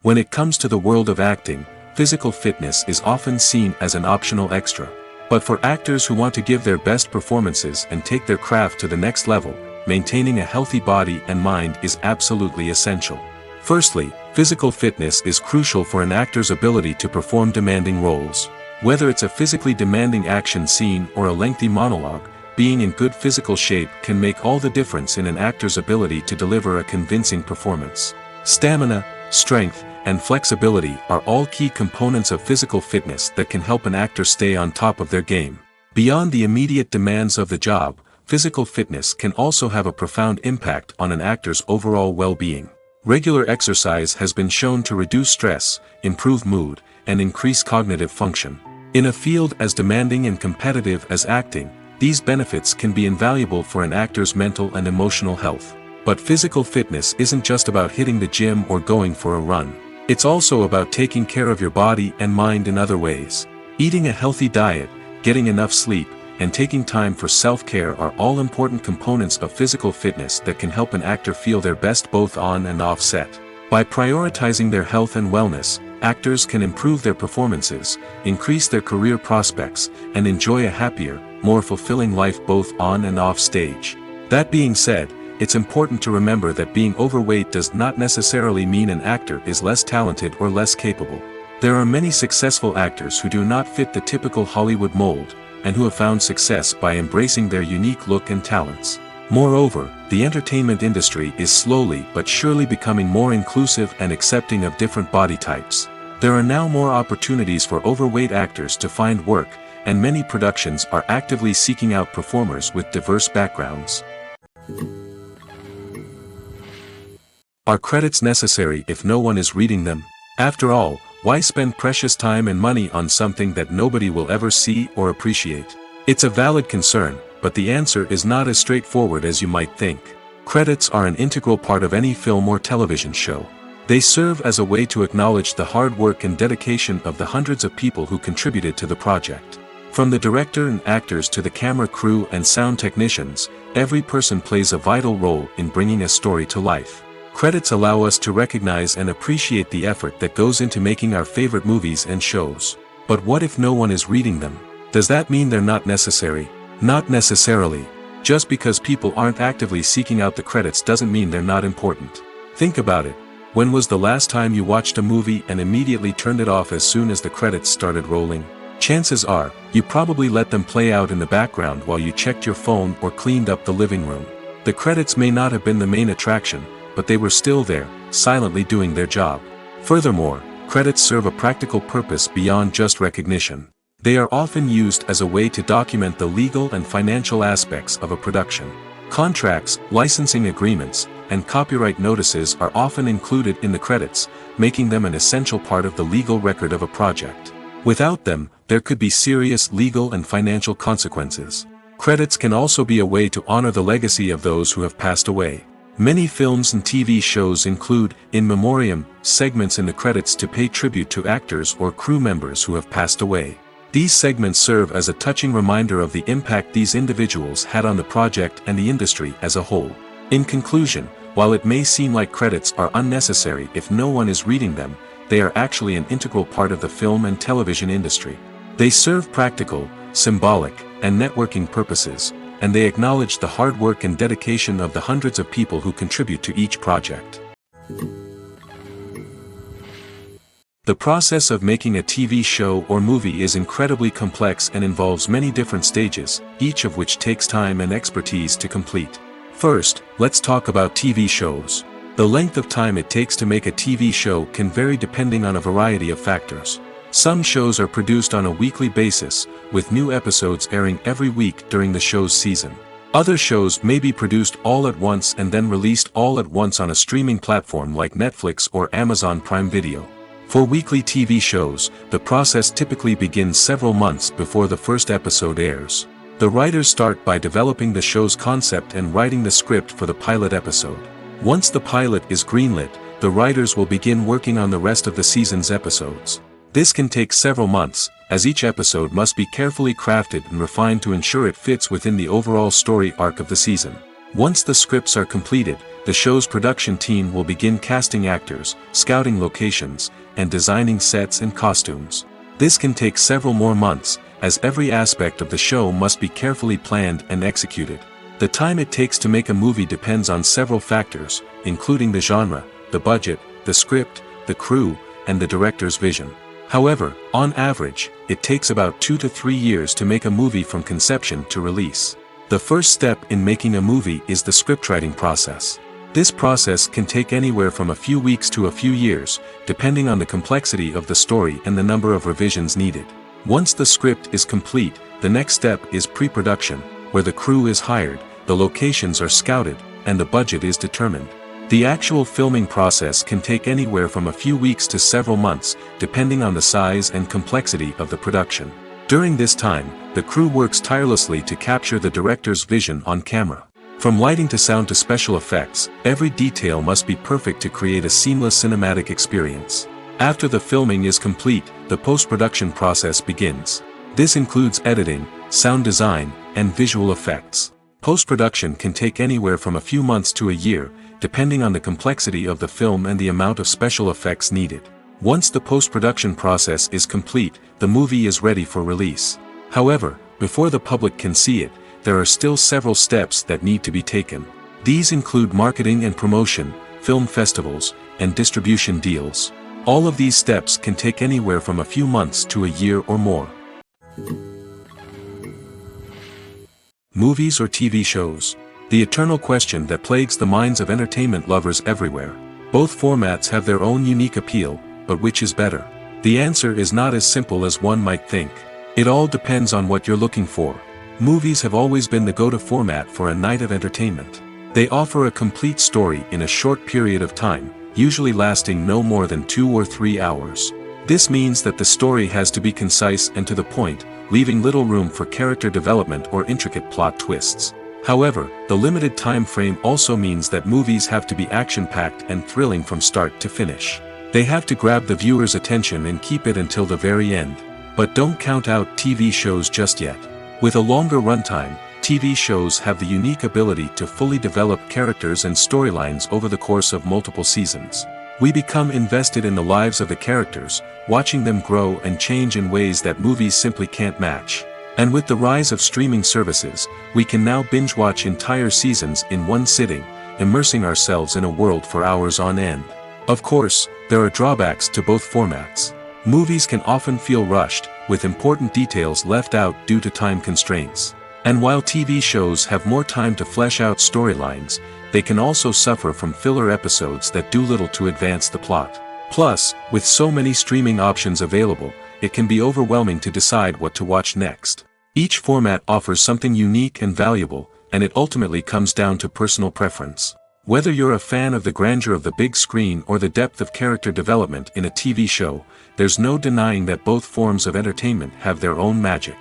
When it comes to the world of acting, physical fitness is often seen as an optional extra. But for actors who want to give their best performances and take their craft to the next level, maintaining a healthy body and mind is absolutely essential. Firstly, Physical fitness is crucial for an actor's ability to perform demanding roles. Whether it's a physically demanding action scene or a lengthy monologue, being in good physical shape can make all the difference in an actor's ability to deliver a convincing performance. Stamina, strength, and flexibility are all key components of physical fitness that can help an actor stay on top of their game. Beyond the immediate demands of the job, physical fitness can also have a profound impact on an actor's overall well-being. Regular exercise has been shown to reduce stress, improve mood, and increase cognitive function. In a field as demanding and competitive as acting, these benefits can be invaluable for an actor's mental and emotional health. But physical fitness isn't just about hitting the gym or going for a run. It's also about taking care of your body and mind in other ways. Eating a healthy diet, getting enough sleep, and taking time for self-care are all important components of physical fitness that can help an actor feel their best both on and off set. By prioritizing their health and wellness, actors can improve their performances, increase their career prospects, and enjoy a happier, more fulfilling life both on and off stage. That being said, it's important to remember that being overweight does not necessarily mean an actor is less talented or less capable. There are many successful actors who do not fit the typical Hollywood mold, and who have found success by embracing their unique look and talents. Moreover, the entertainment industry is slowly but surely becoming more inclusive and accepting of different body types. There are now more opportunities for overweight actors to find work, and many productions are actively seeking out performers with diverse backgrounds. Are credits necessary if no one is reading them? After all, why spend precious time and money on something that nobody will ever see or appreciate? It's a valid concern, but the answer is not as straightforward as you might think. Credits are an integral part of any film or television show. They serve as a way to acknowledge the hard work and dedication of the hundreds of people who contributed to the project. From the director and actors to the camera crew and sound technicians, every person plays a vital role in bringing a story to life. Credits allow us to recognize and appreciate the effort that goes into making our favorite movies and shows. But what if no one is reading them? Does that mean they're not necessary? Not necessarily. Just because people aren't actively seeking out the credits doesn't mean they're not important. Think about it. When was the last time you watched a movie and immediately turned it off as soon as the credits started rolling? Chances are, you probably let them play out in the background while you checked your phone or cleaned up the living room. The credits may not have been the main attraction, but they were still there, silently doing their job. Furthermore, credits serve a practical purpose beyond just recognition. They are often used as a way to document the legal and financial aspects of a production. Contracts, licensing agreements, and copyright notices are often included in the credits, making them an essential part of the legal record of a project. Without them, there could be serious legal and financial consequences. Credits can also be a way to honor the legacy of those who have passed away. Many films and TV shows include, in memoriam, segments in the credits to pay tribute to actors or crew members who have passed away. These segments serve as a touching reminder of the impact these individuals had on the project and the industry as a whole. In conclusion, while it may seem like credits are unnecessary if no one is reading them, they are actually an integral part of the film and television industry. They serve practical, symbolic, and networking purposes, and they acknowledge the hard work and dedication of the hundreds of people who contribute to each project. The process of making a TV show or movie is incredibly complex and involves many different stages, each of which takes time and expertise to complete. First, let's talk about TV shows. The length of time it takes to make a TV show can vary depending on a variety of factors. Some shows are produced on a weekly basis, with new episodes airing every week during the show's season. Other shows may be produced all at once and then released all at once on a streaming platform like Netflix or Amazon Prime Video. For weekly TV shows, the process typically begins several months before the first episode airs. The writers start by developing the show's concept and writing the script for the pilot episode. Once the pilot is greenlit, the writers will begin working on the rest of the season's episodes. This can take several months, as each episode must be carefully crafted and refined to ensure it fits within the overall story arc of the season. Once the scripts are completed, the show's production team will begin casting actors, scouting locations, and designing sets and costumes. This can take several more months, as every aspect of the show must be carefully planned and executed. The time it takes to make a movie depends on several factors, including the genre, the budget, the script, the crew, and the director's vision. However, on average, it takes about 2 to 3 years to make a movie from conception to release. The first step in making a movie is the scriptwriting process. This process can take anywhere from a few weeks to a few years, depending on the complexity of the story and the number of revisions needed. Once the script is complete, the next step is pre-production, where the crew is hired, the locations are scouted, and the budget is determined. The actual filming process can take anywhere from a few weeks to several months, depending on the size and complexity of the production. During this time, the crew works tirelessly to capture the director's vision on camera. From lighting to sound to special effects, every detail must be perfect to create a seamless cinematic experience. After the filming is complete, the post-production process begins. This includes editing, sound design, and visual effects. Post-production can take anywhere from a few months to a year, depending on the complexity of the film and the amount of special effects needed. Once the post-production process is complete, the movie is ready for release. However, before the public can see it, there are still several steps that need to be taken. These include marketing and promotion, film festivals, and distribution deals. All of these steps can take anywhere from a few months to a year or more. Movies or TV shows? The eternal question that plagues the minds of entertainment lovers everywhere. Both formats have their own unique appeal, but which is better? The answer is not as simple as one might think. It all depends on what you're looking for. Movies have always been the go-to format for a night of entertainment. They offer a complete story in a short period of time, usually lasting no more than 2 or 3 hours. This means that the story has to be concise and to the point, leaving little room for character development or intricate plot twists. However, the limited time frame also means that movies have to be action-packed and thrilling from start to finish. They have to grab the viewer's attention and keep it until the very end. But don't count out TV shows just yet. With a longer runtime, TV shows have the unique ability to fully develop characters and storylines over the course of multiple seasons. We become invested in the lives of the characters, watching them grow and change in ways that movies simply can't match. And with the rise of streaming services, we can now binge-watch entire seasons in one sitting, immersing ourselves in a world for hours on end. Of course, there are drawbacks to both formats. Movies can often feel rushed, with important details left out due to time constraints. And while TV shows have more time to flesh out storylines, they can also suffer from filler episodes that do little to advance the plot. Plus, with so many streaming options available, it can be overwhelming to decide what to watch next. Each format offers something unique and valuable, and it ultimately comes down to personal preference. Whether you're a fan of the grandeur of the big screen or the depth of character development in a TV show, there's no denying that both forms of entertainment have their own magic.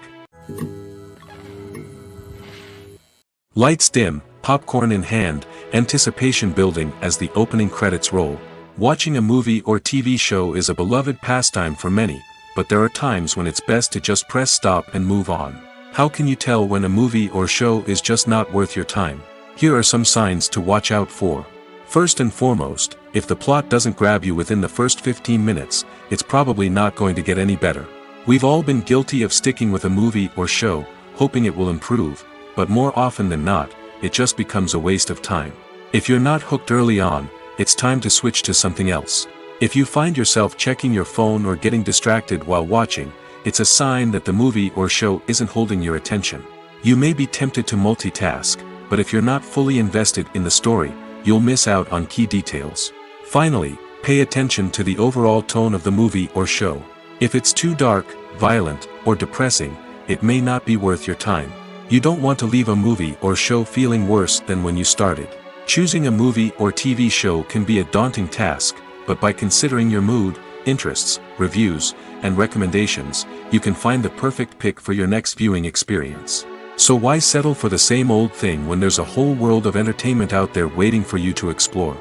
Lights dim, popcorn in hand, anticipation building as the opening credits roll. Watching a movie or TV show is a beloved pastime for many, but there are times when it's best to just press stop and move on. How can you tell when a movie or show is just not worth your time? Here are some signs to watch out for. First and foremost, if the plot doesn't grab you within the first 15 minutes, it's probably not going to get any better. We've all been guilty of sticking with a movie or show, hoping it will improve, but more often than not, it just becomes a waste of time. If you're not hooked early on, it's time to switch to something else. If you find yourself checking your phone or getting distracted while watching, it's a sign that the movie or show isn't holding your attention. You may be tempted to multitask, but if you're not fully invested in the story, you'll miss out on key details. Finally, pay attention to the overall tone of the movie or show. If it's too dark, violent, or depressing, it may not be worth your time. You don't want to leave a movie or show feeling worse than when you started. Choosing a movie or TV show can be a daunting task, but by considering your mood, interests, reviews, and recommendations, you can find the perfect pick for your next viewing experience. So why settle for the same old thing when there's a whole world of entertainment out there waiting for you to explore?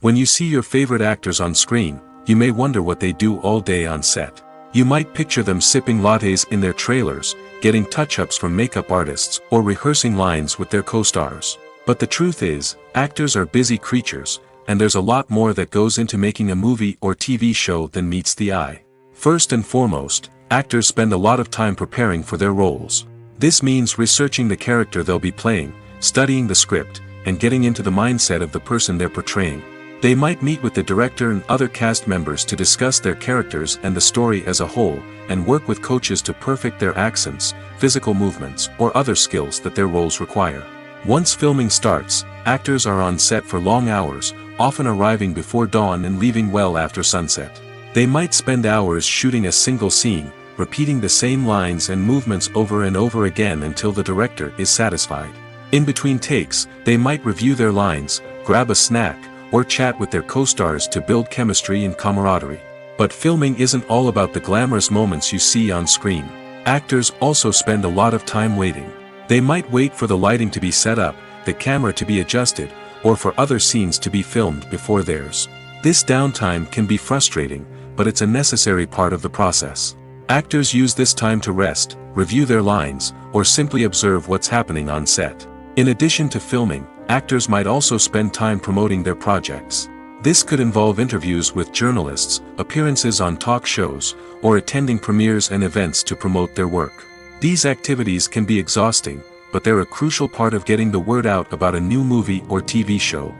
When you see your favorite actors on screen, you may wonder what they do all day on set. You might picture them sipping lattes in their trailers, getting touch-ups from makeup artists, or rehearsing lines with their co-stars. But the truth is, actors are busy creatures, and there's a lot more that goes into making a movie or TV show than meets the eye. First and foremost, actors spend a lot of time preparing for their roles. This means researching the character they'll be playing, studying the script, and getting into the mindset of the person they're portraying. They might meet with the director and other cast members to discuss their characters and the story as a whole, and work with coaches to perfect their accents, physical movements, or other skills that their roles require. Once filming starts, actors are on set for long hours, often arriving before dawn and leaving well after sunset. They might spend hours shooting a single scene, repeating the same lines and movements over and over again until the director is satisfied. In between takes, they might review their lines, grab a snack, or chat with their co-stars to build chemistry and camaraderie. But filming isn't all about the glamorous moments you see on screen. Actors also spend a lot of time waiting. They might wait for the lighting to be set up, the camera to be adjusted, or for other scenes to be filmed before theirs. This downtime can be frustrating, but it's a necessary part of the process. Actors use this time to rest, review their lines, or simply observe what's happening on set. In addition to filming, actors might also spend time promoting their projects. This could involve interviews with journalists, appearances on talk shows, or attending premieres and events to promote their work. These activities can be exhausting, but they're a crucial part of getting the word out about a new movie or TV show.